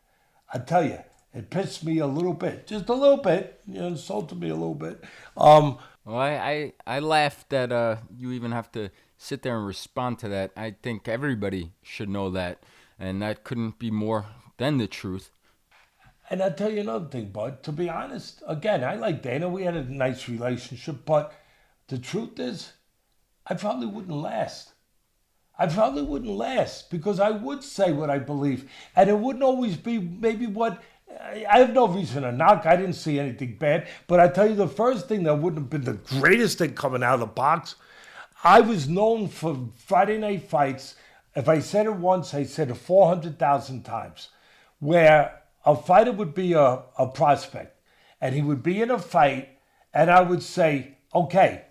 I tell you, it pissed me a little bit, just a little bit. You insulted me a little bit. Well, I laughed that you even have to sit there and respond to that. I think everybody should know that, and that couldn't be more than the truth. And I'll tell you another thing, bud. To be honest, again, I like Dana. We had a nice relationship, but the truth is, I probably wouldn't last. Because I would say what I believe, and it wouldn't always be maybe what I have no reason to knock. I didn't see anything bad. But I tell you, the first thing that wouldn't have been the greatest thing coming out of the box, I was known for Friday night fights. If I said it once, I said it 400,000 times, where a fighter would be a prospect, and he would be in a fight, and I would say, okay,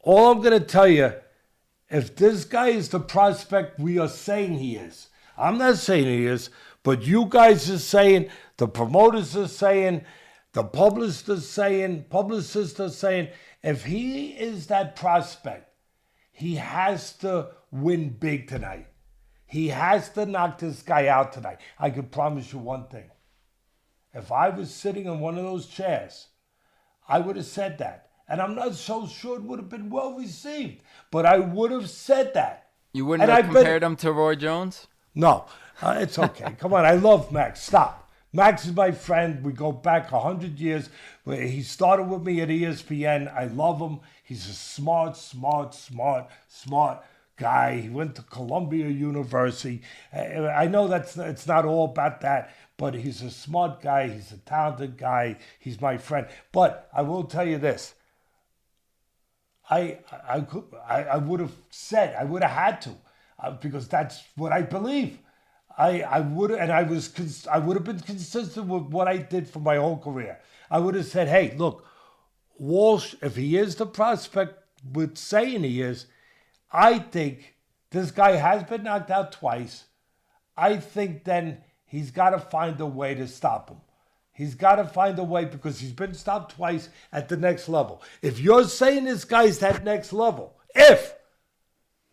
all I'm going to tell you, if this guy is the prospect we are saying he is, I'm not saying he is, but you guys are saying, the promoters are saying, the publicists are saying, if he is that prospect, he has to win big tonight. He has to knock this guy out tonight. I can promise you one thing. If I was sitting in one of those chairs, I would have said that. And I'm not so sure it would have been well received, but I would have said that. You wouldn't have compared him to Roy Jones? No, it's okay. Come on, I love Max. Stop. Max is my friend. We go back 100 years. He started with me at ESPN. I love him. He's a smart guy. He went to Columbia University. I know it's not all about that, but he's a smart guy. He's a talented guy. He's my friend. But I will tell you this. I would have said, I would have had to, because that's what I believe. I would have been consistent with what I did for my whole career. I would have said, hey, look, Walsh, if he is the prospect with saying he is, I think this guy has been knocked out twice. I think then he's got to find a way to stop him. He's got to find a way, because he's been stopped twice at the next level. If you're saying this guy's that next level, if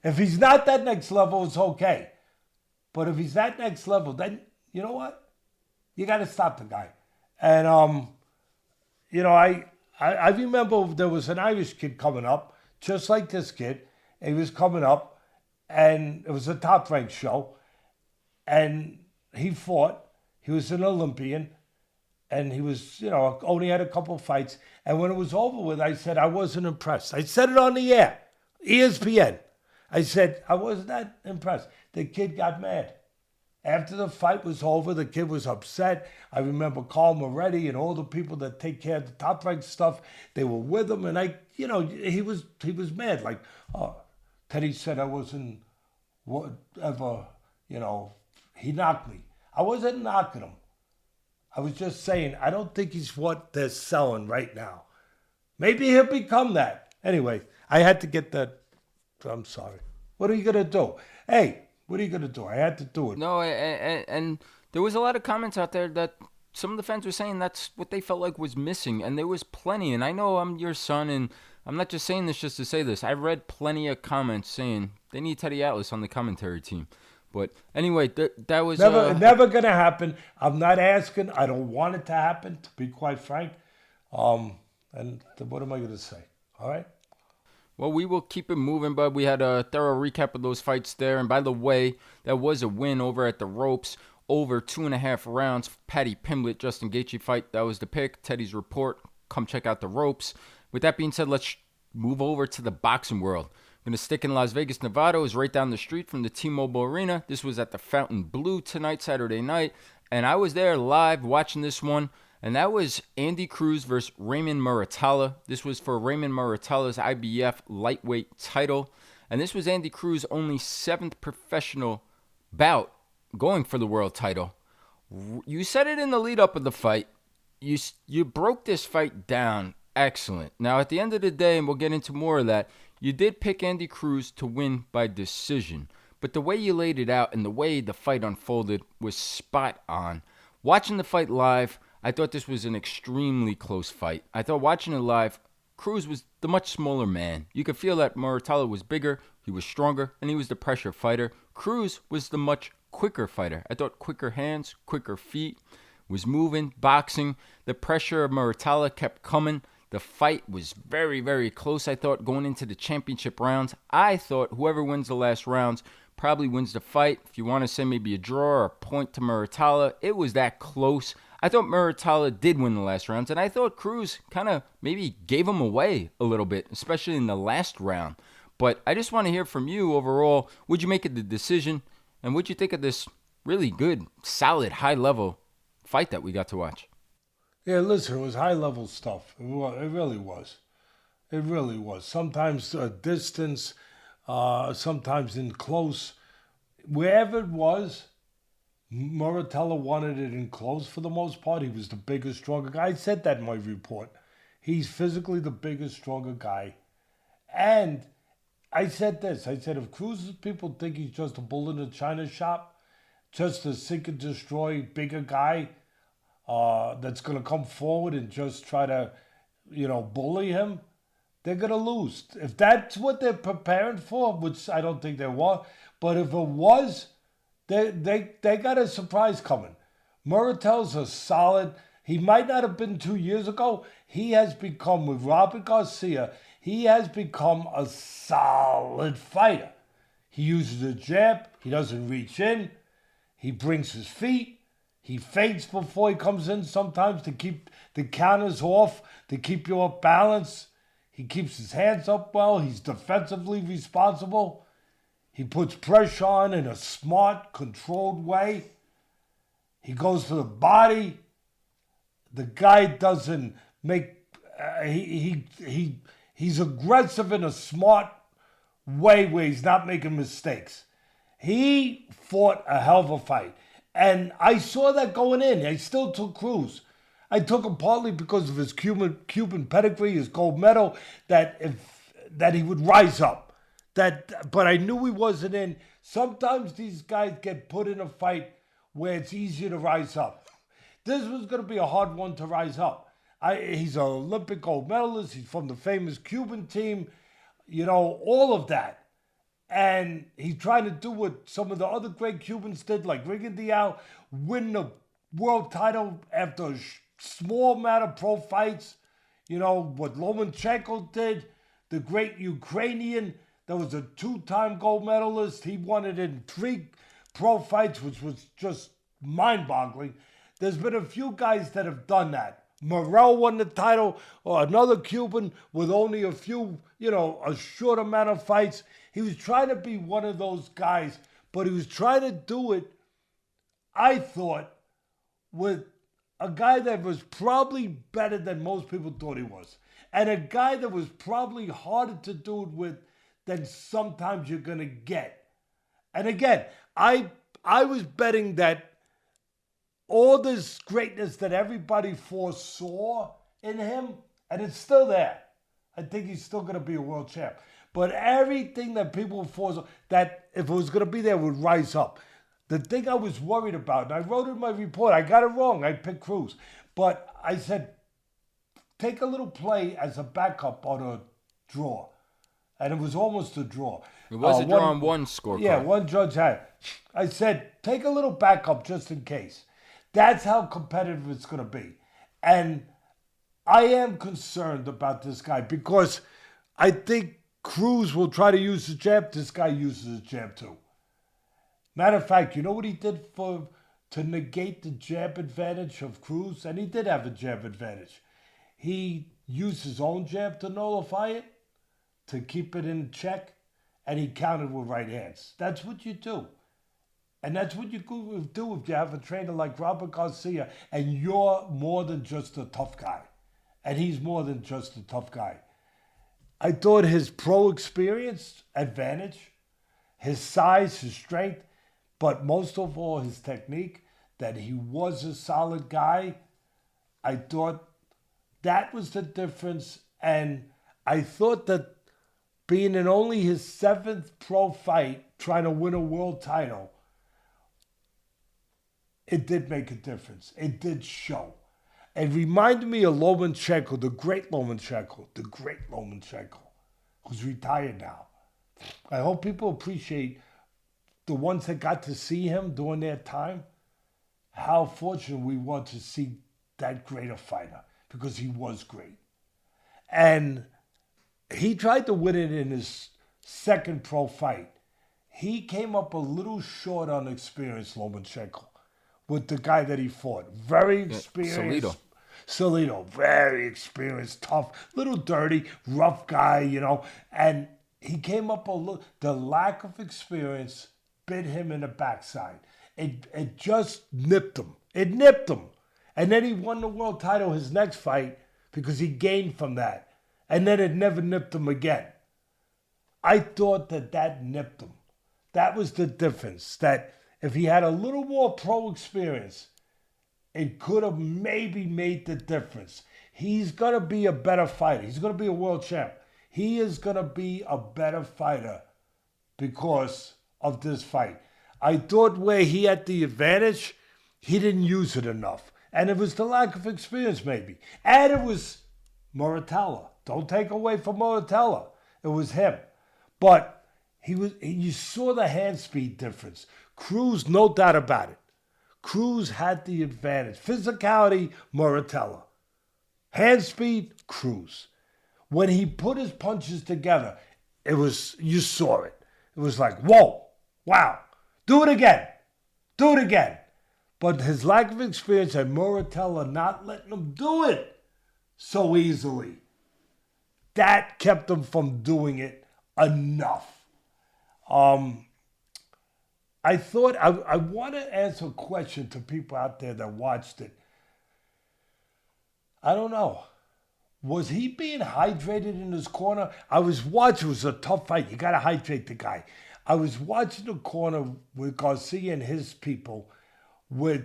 he's not that next level, it's okay. But if he's that next level, then you know what? You got to stop the guy. And I remember there was an Irish kid coming up, just like this kid. He was coming up, and it was a top-ranked show, and he fought. He was an Olympian, and he was, only had a couple fights. And when it was over with, I said I wasn't impressed. I said it on the air, ESPN. I said I wasn't that impressed. The kid got mad. After the fight was over, the kid was upset. I remember Carl Moretti and all the people that take care of the top-ranked stuff. They were with him, and he was mad. Like, oh, Teddy said I wasn't whatever, he knocked me. I wasn't knocking him. I was just saying, I don't think he's what they're selling right now. Maybe he'll become that. Anyway, I had to get that. I'm sorry. What are you going to do? Hey, what are you going to do? I had to do it. No, and there was a lot of comments out there that some of the fans were saying that's what they felt like was missing. And there was plenty. And I know I'm your son, and I'm not just saying this just to say this. I read plenty of comments saying they need Teddy Atlas on the commentary team. But anyway, that was... Never going to happen. I'm not asking. I don't want it to happen, to be quite frank. And what am I going to say? All right? Well, we will keep it moving, but we had a thorough recap of those fights there. And by the way, that was a win over at the ropes, over 2.5 rounds. Paddy Pimblett, Justin Gaethje fight. That was the pick. Teddy's report. Come check out the ropes. With that being said, let's move over to the boxing world. I'm going to stick in Las Vegas, Nevada. It was right down the street from the T-Mobile Arena. This was at the Fountain Blue tonight, Saturday night. And I was there live watching this one. And that was Andy Cruz versus Raymond Muratalla. This was for Raymond Muratalla's IBF lightweight title. And this was Andy Cruz's only 7th professional bout going for the world title. You said it in the lead up of the fight. You broke this fight down. Excellent. Now, at the end of the day, and we'll get into more of that, you did pick Andy Cruz to win by decision. But the way you laid it out and the way the fight unfolded was spot on. Watching the fight live, I thought this was an extremely close fight. I thought watching it live, Cruz was the much smaller man. You could feel that Muratalla was bigger, he was stronger, and he was the pressure fighter. Cruz was the much quicker fighter. I thought quicker hands, quicker feet, was moving, boxing. The pressure of Muratalla kept coming. The fight was very, very close, I thought, going into the championship rounds. I thought whoever wins the last rounds probably wins the fight. If you want to say maybe a draw or a point to Muratalla, it was that close. I thought Muratalla did win the last rounds, and I thought Cruz kind of maybe gave him away a little bit, especially in the last round. But I just want to hear from you overall. What'd you make of the decision, and what'd you think of this really good, solid, high-level fight that we got to watch. Yeah, listen, it was high-level stuff. It really was. It really was. Sometimes distance, sometimes in close. Wherever it was, Muratalla wanted it in close for the most part. He was the biggest, stronger guy. I said that in my report. He's physically the biggest, stronger guy. And I said this. I said, if Cruz's people think he's just a bull in a china shop, just a sink and destroy bigger guy that's going to come forward and just try to, bully him, they're going to lose. If that's what they're preparing for, which I don't think they were, but if it was, they got a surprise coming. Muratalla's a solid. He might not have been 2 years ago. He has become, with Robert Garcia, he has become a solid fighter. He uses a jab. He doesn't reach in. He brings his feet. He feints before he comes in sometimes to keep the counters off, to keep you off balance. He keeps his hands up well. He's defensively responsible. He puts pressure on in a smart, controlled way. He goes to the body. The guy doesn't make... He's aggressive in a smart way where he's not making mistakes. He fought a hell of a fight. And I saw that going in. I still took Cruz. I took him partly because of his Cuban pedigree, his gold medal, that he would rise up. But I knew he wasn't in. Sometimes these guys get put in a fight where it's easier to rise up. This was going to be a hard one to rise up. He's an Olympic gold medalist. He's from the famous Cuban team. All of that. And he's trying to do what some of the other great Cubans did, like Rigondeaux, win the world title after a small amount of pro fights. What Lomachenko did, the great Ukrainian that was a 2-time gold medalist. He won it in 3 pro fights, which was just mind-boggling. There's been a few guys that have done that. Morel won the title, or another Cuban with only a few, a short amount of fights. He was trying to be one of those guys, but he was trying to do it, I thought, with a guy that was probably better than most people thought he was. And a guy that was probably harder to do it with than sometimes you're going to get. And again, I was betting that all this greatness that everybody foresaw in him, and it's still there. I think he's still going to be a world champ. But everything that people foresaw, that if it was going to be there, would rise up. The thing I was worried about, and I wrote in my report, I got it wrong. I picked Cruz. But I said, take a little play as a backup on a draw. And it was almost a draw. It was a draw on one scorecard. Yeah, one judge had. I said, take a little backup just in case. That's how competitive it's going to be. And I am concerned about this guy because I think Cruz will try to use the jab. This guy uses the jab too. Matter of fact, you know what he did to negate the jab advantage of Cruz? And he did have a jab advantage. He used his own jab to nullify it, to keep it in check, and he countered with right hands. That's what you do. And that's what you do if you have a trainer like Robert Garcia and you're more than just a tough guy. And he's more than just a tough guy. I thought his pro experience advantage, his size, his strength, but most of all his technique, that he was a solid guy. I thought that was the difference. And I thought that being in only his 7th pro fight, trying to win a world title, it did make a difference. It did show. It reminded me of Lomachenko, the great Lomachenko, who's retired now. I hope people appreciate the ones that got to see him during their time, how fortunate we were to see that great a fighter, because he was great. And he tried to win it in his 2nd pro fight. He came up a little short on experience, Lomachenko, with the guy that he fought. Very experienced. Salido, very experienced, tough, little dirty, rough guy, And he came up a little. The lack of experience bit him in the backside. It just nipped him. It nipped him. And then he won the world title his next fight because he gained from that. And then it never nipped him again. I thought that nipped him. That was the difference. That if he had a little more pro experience, it could have maybe made the difference. He's going to be a better fighter. He's going to be a world champ. He is going to be a better fighter because of this fight. I thought where he had the advantage, he didn't use it enough. And it was the lack of experience maybe. And it was Muratalla. Don't take away from Muratalla. It was him. But you saw the hand speed difference. Cruz, no doubt about it. Cruz had the advantage. Physicality, Muratalla. Hand speed, Cruz. When he put his punches together, you saw it. It was like, whoa, wow, do it again. Do it again. But his lack of experience and Muratalla not letting him do it so easily, that kept him from doing it enough. I thought I want to answer a question to people out there that watched it. I don't know. Was he being hydrated in his corner? I was watching. It was a tough fight. You got to hydrate the guy. I was watching the corner with Garcia and his people with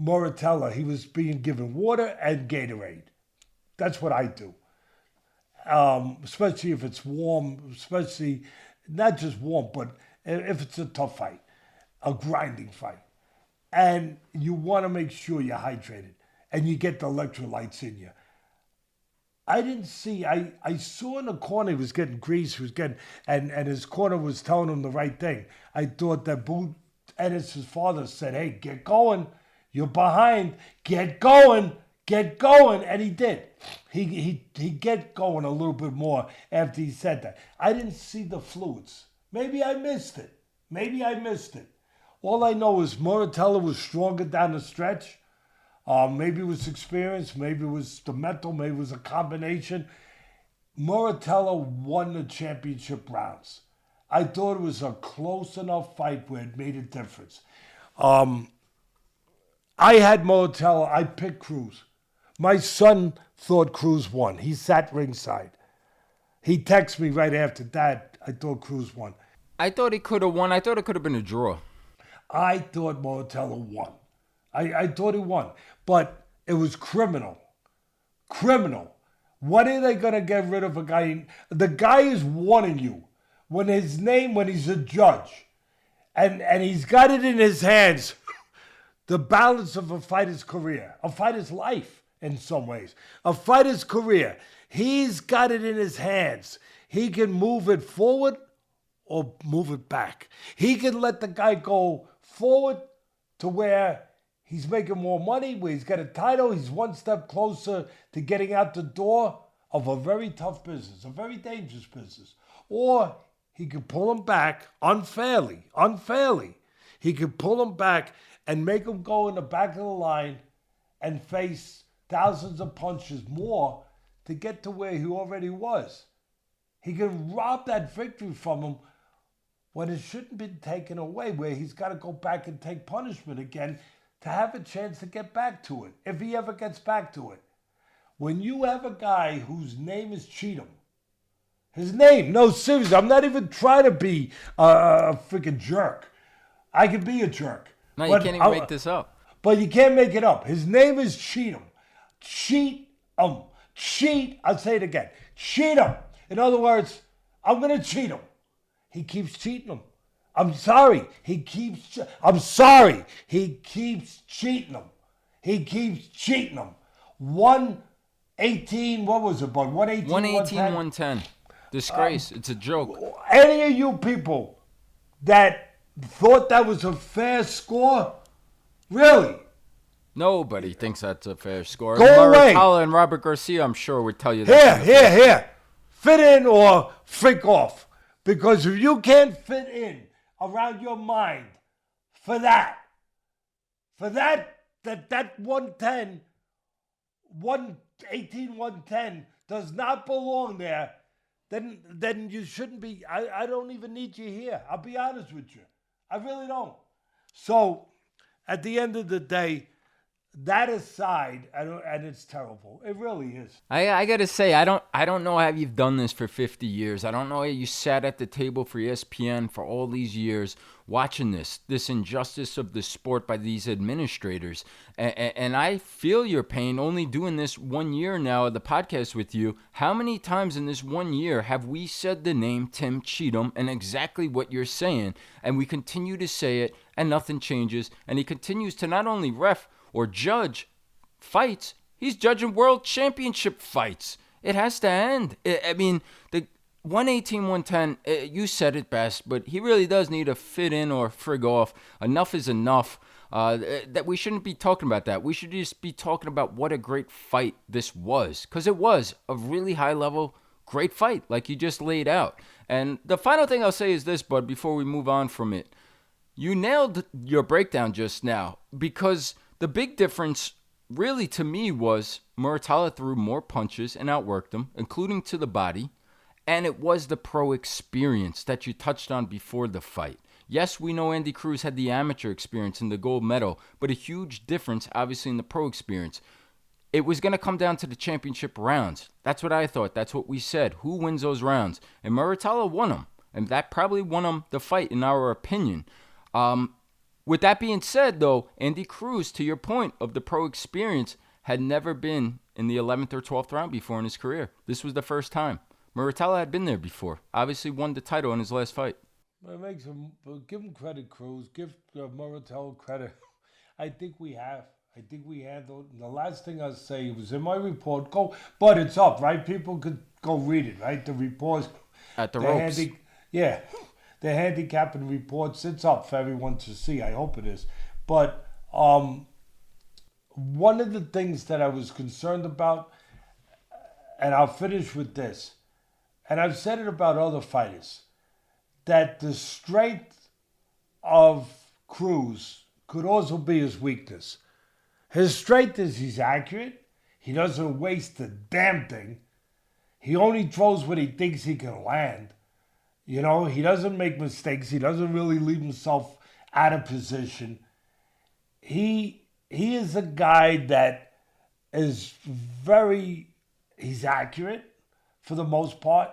Muratalla. He was being given water and Gatorade. That's what I do. Especially if it's warm, especially not just warm, but if it's a tough fight, a grinding fight. And you want to make sure you're hydrated and you get the electrolytes in you. I didn't see, I saw in the corner he was getting grease, and his corner was telling him the right thing. I thought that Boo Ennis' father said, hey, get going. You're behind. Get going. Get going. And he did. He get going a little bit more after he said that. I didn't see the fluids. Maybe I missed it. All I know is Muratalla was stronger down the stretch. Maybe it was experience, maybe it was the mental, maybe it was a combination. Muratalla won the championship rounds. I thought it was a close enough fight where it made a difference. I had Muratalla, I picked Cruz. My son thought Cruz won. He sat ringside. He texted me right after that, I thought Cruz won. I thought he could have won. I thought it could have been a draw. I thought Muratalla won. I thought he won. But it was criminal. Criminal. When are they going to get rid of a guy? The guy is warning you. When he's a judge, and he's got it in his hands, the balance of a fighter's career, a fighter's life in some ways, a fighter's career. He's got it in his hands. He can move it forward or move it back. He can let the guy go forward to where he's making more money, where he's got a title, he's one step closer to getting out the door of a very tough business, a very dangerous business. Or he could pull him back unfairly. He could pull him back and make him go in the back of the line and face thousands of punches more to get to where he already was. He can rob that victory from him when it shouldn't be taken away, where he's got to go back and take punishment again to have a chance to get back to it, if he ever gets back to it. When you have a guy whose name is Cheatham, no, seriously, I'm not even trying to be a freaking jerk. I can be a jerk. No, you can't even make this up. But you can't make it up. His name is Cheatham. I'll say it again. Cheatham. In other words, I'm going to cheat him. He keeps cheating him. I'm sorry. He keeps cheating him. 118, what was it, bud? 118, 110. Disgrace. It's a joke. Any of you people that thought that was a fair score, really? Nobody thinks that's a fair score. Go away. Muratalla and Robert Garcia, I'm sure, would tell you that. Here. Fit in or freak off. Because if you can't fit in around your mind for that 110, 118, 110 does not belong there, then you shouldn't be. I don't even need you here. I'll be honest with you. I really don't. So, at the end of the day, that aside, and it's terrible. It really is. I gotta say, I don't know how you've done this for 50 years. I don't know how you sat at the table for ESPN for all these years watching this injustice of the sport by these administrators. And I feel your pain only doing this 1 year now of the podcast with you. How many times in this 1 year have we said the name Tim Cheatham and exactly what you're saying? And we continue to say it and nothing changes. And he continues to not only ref or judge fights, he's judging world championship fights. It has to end. I mean, the 118, 110, you said it best, but he really does need to fit in or frig off. Enough is enough. That we shouldn't be talking about that. We should just be talking about what a great fight this was. Because it was a really high-level, great fight, like you just laid out. And the final thing I'll say is this, bud, before we move on from it. You nailed your breakdown just now, because the big difference really to me was Muratalla threw more punches and outworked him, including to the body, and it was the pro experience that you touched on before the fight. Yes, we know Andy Cruz had the amateur experience and the gold medal, but a huge difference, obviously, in the pro experience. It was going to come down to the championship rounds. That's what I thought. That's what we said. Who wins those rounds? And Muratalla won them, and that probably won him the fight, in our opinion. With that being said, though, Andy Cruz, to your point of the pro experience, had never been in the 11th or 12th round before in his career. This was the first time. Muratalla had been there before. Obviously won the title in his last fight. It makes him, give him credit, Cruz. Give Muratalla credit. I think we have. I think we handled. The last thing I'll say was in my report. But it's up, right? People could go read it, right? The reports At the ropes. Yeah. The handicapping reports, it's up for everyone to see. I hope it is. But one of the things that I was concerned about, and I'll finish with this, and I've said it about other fighters, that the strength of Cruz could also be his weakness. His strength is he's accurate. He doesn't waste the damn thing. He only throws what he thinks he can land. You know, he doesn't make mistakes. He doesn't really leave himself out of position. He is a guy that is he's accurate for the most part,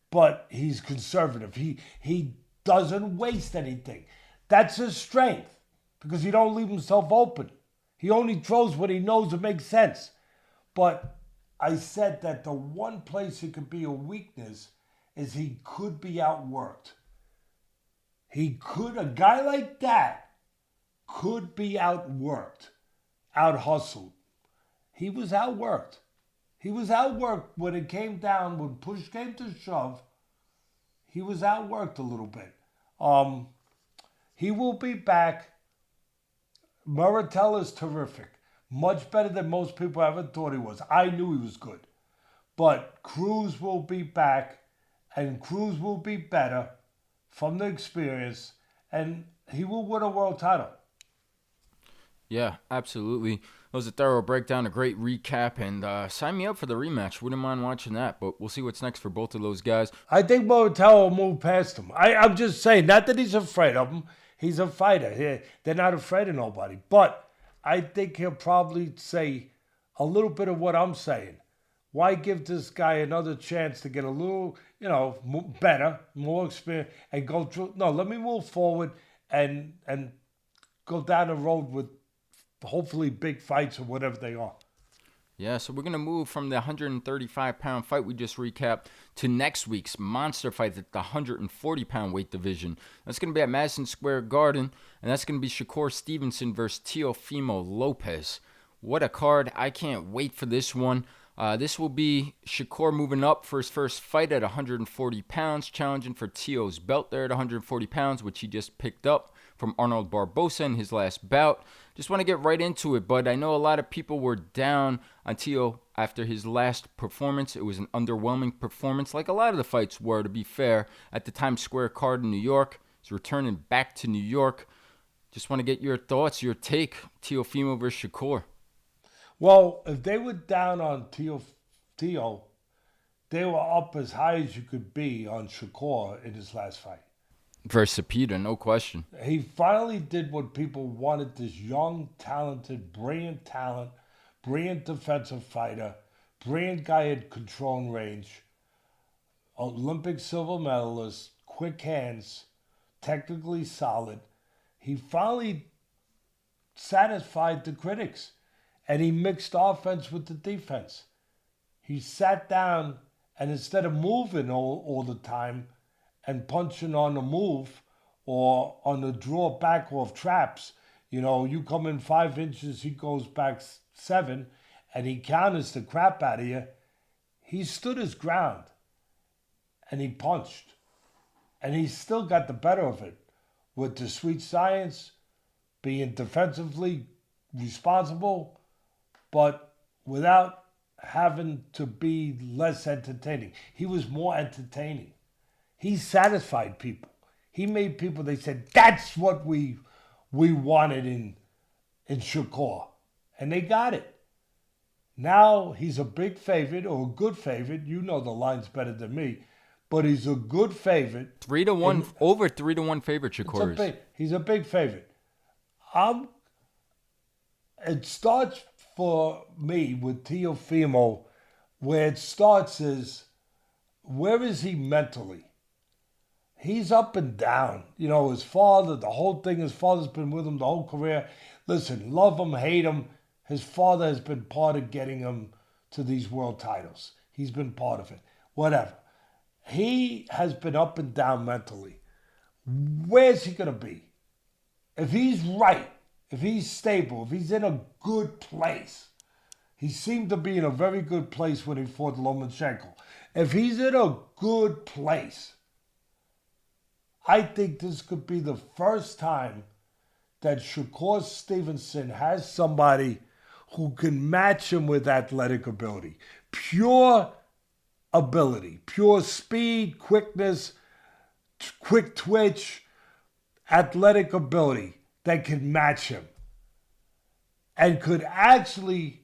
but he's conservative. He doesn't waste anything. That's his strength, because he don't leave himself open. He only throws what he knows it makes sense. But I said that the one place it could be a weakness is he could be outworked. A guy like that could be outworked, out-hustled. He was outworked. He was outworked when it came down, when push came to shove. He was outworked a little bit. He will be back. Muratalla is terrific. Much better than most people ever thought he was. I knew he was good. But Cruz will be back, and Cruz will be better from the experience, and he will win a world title. Yeah, absolutely. That was a thorough breakdown, a great recap, and sign me up for the rematch. Wouldn't mind watching that, but we'll see what's next for both of those guys. I think Muratalla will move past him. I'm just saying, not that he's afraid of him. He's a fighter. They're not afraid of nobody. But I think he'll probably say a little bit of what I'm saying. Why give this guy another chance to get a little, better, more experience, and go through? No, let me move forward and go down the road with hopefully big fights or whatever they are. Yeah, so we're going to move from the 135-pound fight we just recapped to next week's monster fight at the 140-pound weight division. That's going to be at Madison Square Garden, and that's going to be Shakur Stevenson versus Teofimo Lopez. What a card. I can't wait for this one. This will be Shakur moving up for his first fight at 140 pounds, challenging for Teo's belt there at 140 pounds, which he just picked up from Arnold Barbosa in his last bout. Just want to get right into it, bud. I know a lot of people were down on Teo after his last performance. It was an underwhelming performance, like a lot of the fights were, to be fair, at the Times Square card in New York. He's returning back to New York. Just want to get your thoughts, your take, Teofimo versus Shakur. Well, if they were down on Teo, they were up as high as you could be on Shakur in his last fight. Versus Peter, no question. He finally did what people wanted, this young, talented, brilliant talent, brilliant defensive fighter, brilliant guy at control and range, Olympic silver medalist, quick hands, technically solid. He finally satisfied the critics, and he mixed offense with the defense. He sat down, and instead of moving all the time and punching on the move or on the draw back off traps, you come in 5 inches, he goes back 7, and he counters the crap out of you. He stood his ground, and he punched. And he still got the better of it with the sweet science, being defensively responsible, but without having to be less entertaining. He was more entertaining. He satisfied people. He made people, they said, that's what we wanted in Shakur. And they got it. Now he's a big favorite, or a good favorite. You know the line's better than me. But he's a good favorite. 3-1, over 3-1 favorite, Shakur is. He's a big favorite. It starts for me with Teofimo, where it starts is, where is he mentally? He's up and down. His father, the whole thing, his father's been with him the whole career. Listen, love him, hate him. His father has been part of getting him to these world titles. He's been part of it. Whatever. He has been up and down mentally. Where's he going to be? If he's right, if he's stable, if he's in a good place, he seemed to be in a very good place when he fought Lomachenko. If he's in a good place, I think this could be the first time that Shakur Stevenson has somebody who can match him with athletic ability. Pure ability, pure speed, quickness, quick twitch, athletic ability that can match him and could actually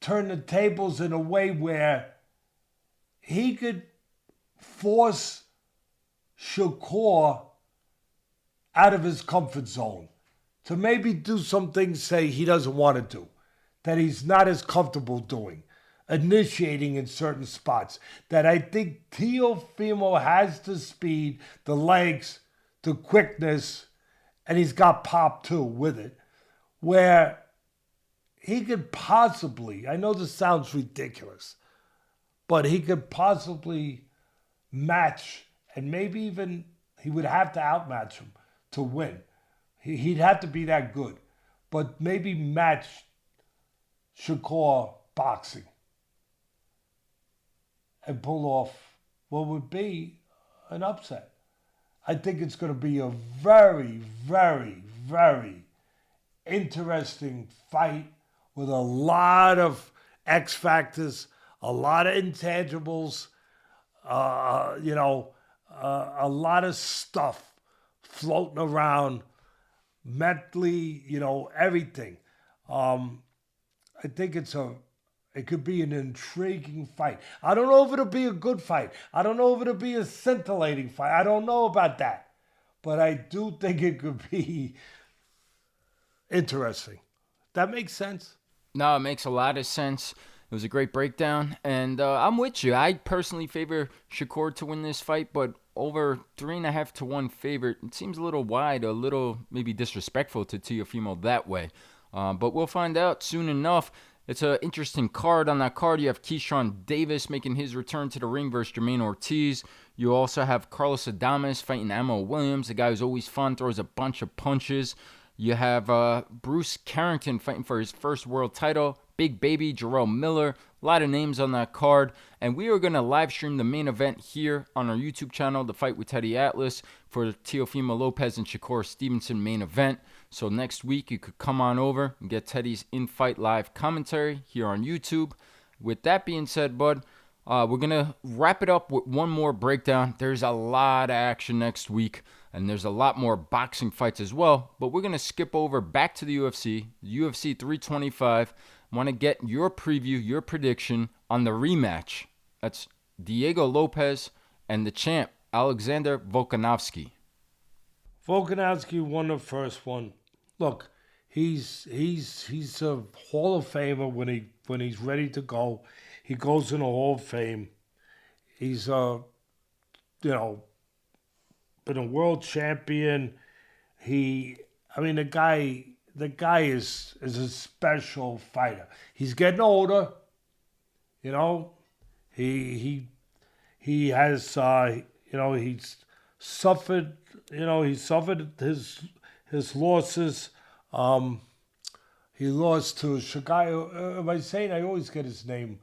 turn the tables in a way where he could force Shakur out of his comfort zone to maybe do some things, say, he doesn't want to do, that he's not as comfortable doing, initiating in certain spots, that I think Teofimo has the speed, the legs, the quickness, and he's got pop too with it, where he could possibly, I know this sounds ridiculous, but he could possibly match, and maybe even he would have to outmatch him to win. He'd have to be that good, but maybe match Shakur boxing and pull off what would be an upset. I think it's going to be a very, very, very interesting fight with a lot of X factors, a lot of intangibles, a lot of stuff floating around mentally, everything. I think it could be an intriguing fight. I don't know if it'll be a good fight. I don't know if it'll be a scintillating fight. I don't know about that. But I do think it could be interesting. That makes sense? No, it makes a lot of sense. It was a great breakdown. And I'm with you. I personally favor Shakur to win this fight, but over 3.5 to 1 favorite, it seems a little wide, a little maybe disrespectful to Teofimo that way. But we'll find out soon enough. It's an interesting card. On that card, you have Keyshawn Davis making his return to the ring versus Jermaine Ortiz. You also have Carlos Adames fighting Ammo Williams, the guy who's always fun, throws a bunch of punches. You have Bruce Carrington fighting for his first world title. Big Baby, Jarrell Miller. A lot of names on that card. And we are going to live stream the main event here on our YouTube channel, The Fight with Teddy Atlas, for the Teofimo Lopez and Shakur Stevenson main event. So next week, you could come on over and get Teddy's in-fight live commentary here on YouTube. With that being said, bud, we're going to wrap it up with one more breakdown. There's a lot of action next week, and there's a lot more boxing fights as well. But we're going to skip over back to the UFC 325. I want to get your preview, your prediction on the rematch. That's Diego Lopez and the champ, Alexander Volkanovski. Volkanovski won the first one. Look, he's a Hall of Famer when he's ready to go. He goes in the Hall of Fame. He's you know, been a world champion. The guy is a special fighter. He's getting older. You know, he has he's suffered. He suffered his losses. He lost to Shakur. Am I saying? I always get his name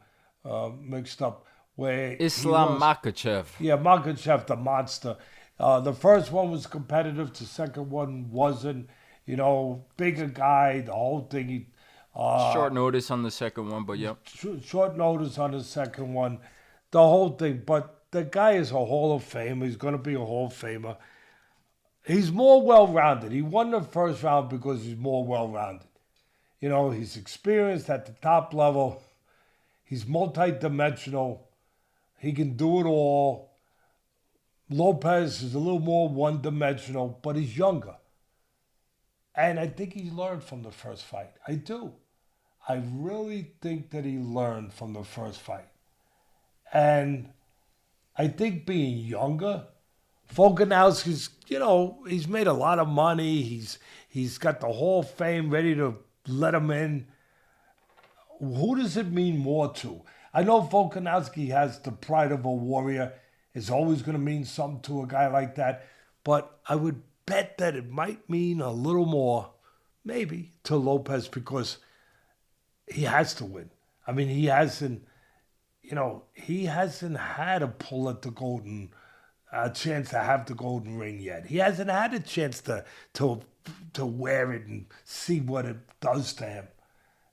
mixed up. Where Islam Makhachev. Yeah, Makhachev, the monster. The first one was competitive. The second one wasn't. Bigger guy. The whole thing. Short notice on the second one, but yep. Short notice on the second one. The whole thing. But the guy is a Hall of Famer. He's going to be a Hall of Famer. He's more well-rounded. He won the first round because he's more well-rounded. He's experienced at the top level. He's multi-dimensional. He can do it all. Lopez is a little more one-dimensional, but he's younger. And I think he learned from the first fight. I do. I really think that he learned from the first fight. And I think being younger, Volkanovski's, he's made a lot of money. He's got the Hall of Fame ready to let him in. Who does it mean more to? I know Volkanovski has the pride of a warrior. It's always going to mean something to a guy like that. But I would bet that it might mean a little more, maybe, to Lopez because he has to win. I mean, he hasn't had a pull at the chance to have the golden ring yet. He hasn't had a chance to wear it and see what it does to him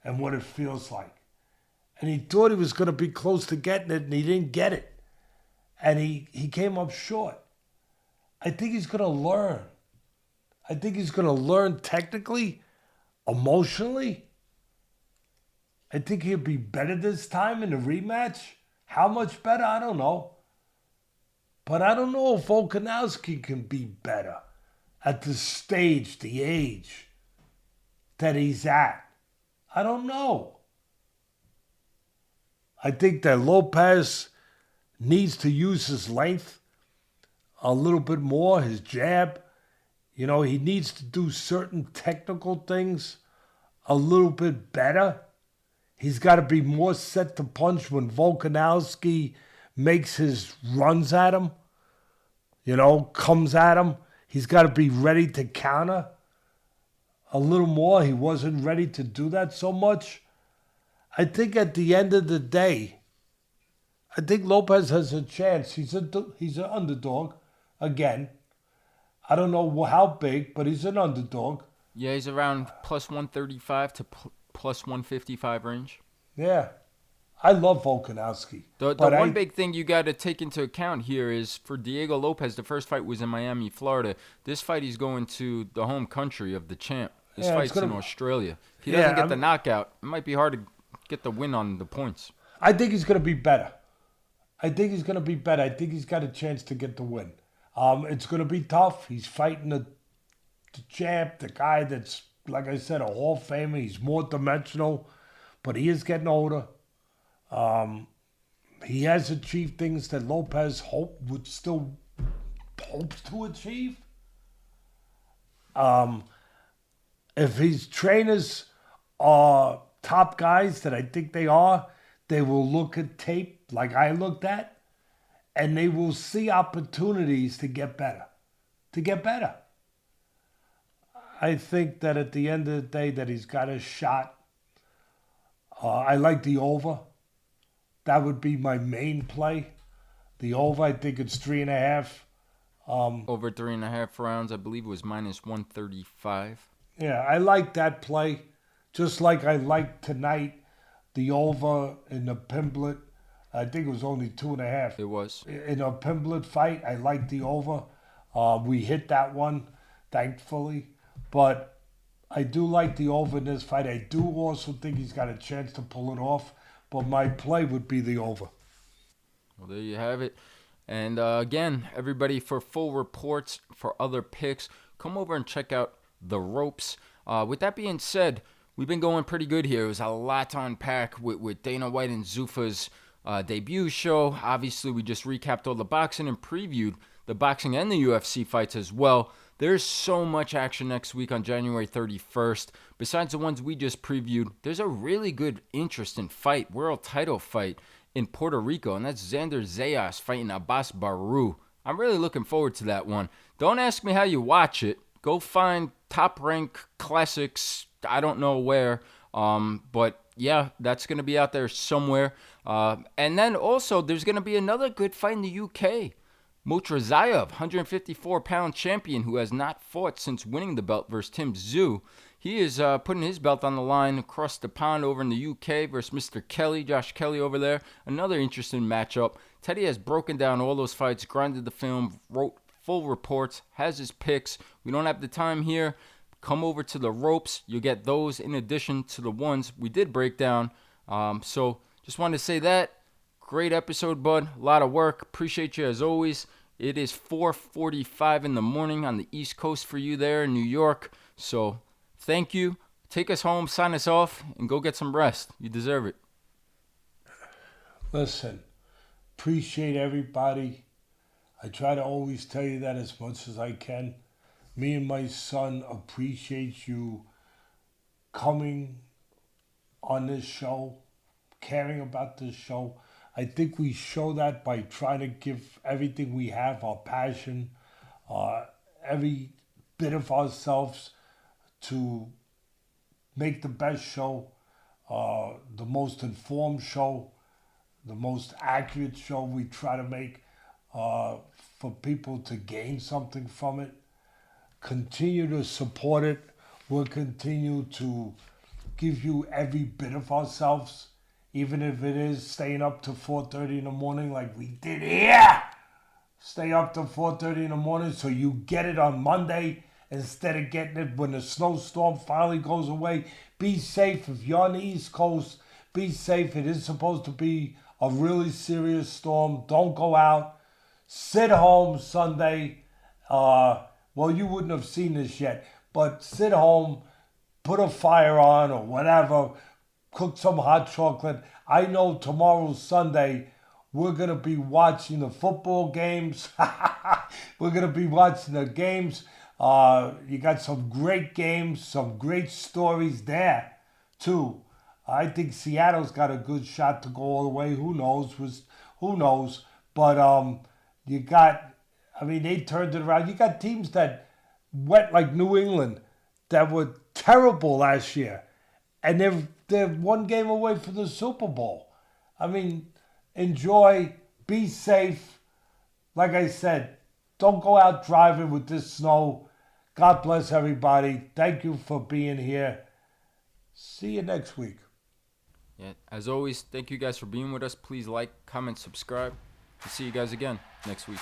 and what it feels like. And he thought he was going to be close to getting it, and he didn't get it. And he came up short. I think he's going to learn. I think he's going to learn technically, emotionally. I think he'll be better this time in the rematch. How much better? I don't know. But I don't know if Volkanovski can be better at the stage, the age that he's at. I don't know. I think that Lopez needs to use his length a little bit more, his jab. He needs to do certain technical things a little bit better. He's got to be more set to punch when Volkanovski makes his runs at him, comes at him. He's got to be ready to counter a little more. He wasn't ready to do that so much. I think at the end of the day, I think Lopez has a chance. He's an underdog, again. I don't know how big, but he's an underdog. Yeah, he's around plus 135 to plus 155 range. Yeah. I love Volkanovski. The one big thing you got to take into account here is for Diego Lopez, the first fight was in Miami, Florida. This fight, he's going to the home country of the champ. This fight's in Australia. If he doesn't get the knockout, it might be hard to get the win on the points. I think he's going to be better. I think he's got a chance to get the win. It's going to be tough. He's fighting the champ, the guy that's, like I said, a Hall of Famer. He's more dimensional, but he is getting older. He has achieved things that Lopez hopes to achieve. If his trainers are top guys that I think they are, they will look at tape like I looked at, and they will see opportunities to get better. I think that at the end of the day that he's got a shot. I like the over. That would be my main play. The over, I think it's 3.5. Over 3.5 rounds, I believe it was minus 135. Yeah, I like that play. Just like I like tonight, the over in the Pimblett. I think it was only 2.5. It was. In a Pimblett fight, I like the over. We hit that one, thankfully. But I do like the over in this fight. I do also think he's got a chance to pull it off. But my play would be the over. Well, there you have it. And again, everybody, for full reports, for other picks, come over and check out the ropes. With that being said, we've been going pretty good here. It was a lot to unpack with Dana White and Zuffa's debut show. Obviously, we just recapped all the boxing and previewed the boxing and the UFC fights as well. There's so much action next week on January 31st. Besides the ones we just previewed, there's a really good, interesting fight, world title fight in Puerto Rico, and that's Xander Zayas fighting Abbas Baru. I'm really looking forward to that one. Don't ask me how you watch it. Go find Top Rank Classics, I don't know where, but yeah, that's going to be out there somewhere. And then also, there's going to be another good fight in the UK. Muratalla, 154-pound champion who has not fought since winning the belt versus Tim Tszyu. He is putting his belt on the line across the pond over in the UK versus Mr. Kelly, Josh Kelly over there. Another interesting matchup. Teddy has broken down all those fights, grinded the film, wrote full reports, has his picks. We don't have the time here. Come over to the ropes. You'll get those in addition to the ones we did break down. So just wanted to say that. Great episode, bud. A lot of work. Appreciate you as always. It is 4:45 in the morning on the East Coast for you there in New York. So thank you. Take us home, sign us off, and go get some rest. You deserve it. Listen, appreciate everybody. I try to always tell you that as much as I can. Me and my son appreciate you coming on this show, caring about this show. I think we show that by trying to give everything we have, our passion, every bit of ourselves to make the best show, the most informed show, the most accurate show we try to make for people to gain something from it. Continue to support it. We'll continue to give you every bit of ourselves, even if it is staying up to 4:30 in the morning like we did here. Stay up to 4:30 in the morning so you get it on Monday instead of getting it when the snowstorm finally goes away. Be safe. If you're on the East Coast, be safe. It is supposed to be a really serious storm. Don't go out. Sit home Sunday. Well, you wouldn't have seen this yet, but sit home, put a fire on or whatever, cook some hot chocolate. I know tomorrow's Sunday. We're going to be watching the football games. We're going to be watching the games. You got some great games, some great stories there, too. I think Seattle's got a good shot to go all the way. Who knows? Who knows? But you got, I mean, they turned it around. You got teams that went like New England that were terrible last year. And they're one game away from the Super Bowl. I mean, enjoy, be safe. Like I said, don't go out driving with this snow. God bless everybody. Thank you for being here. See you next week. Yeah, as always, thank you guys for being with us. Please like, comment, subscribe. We'll see you guys again next week.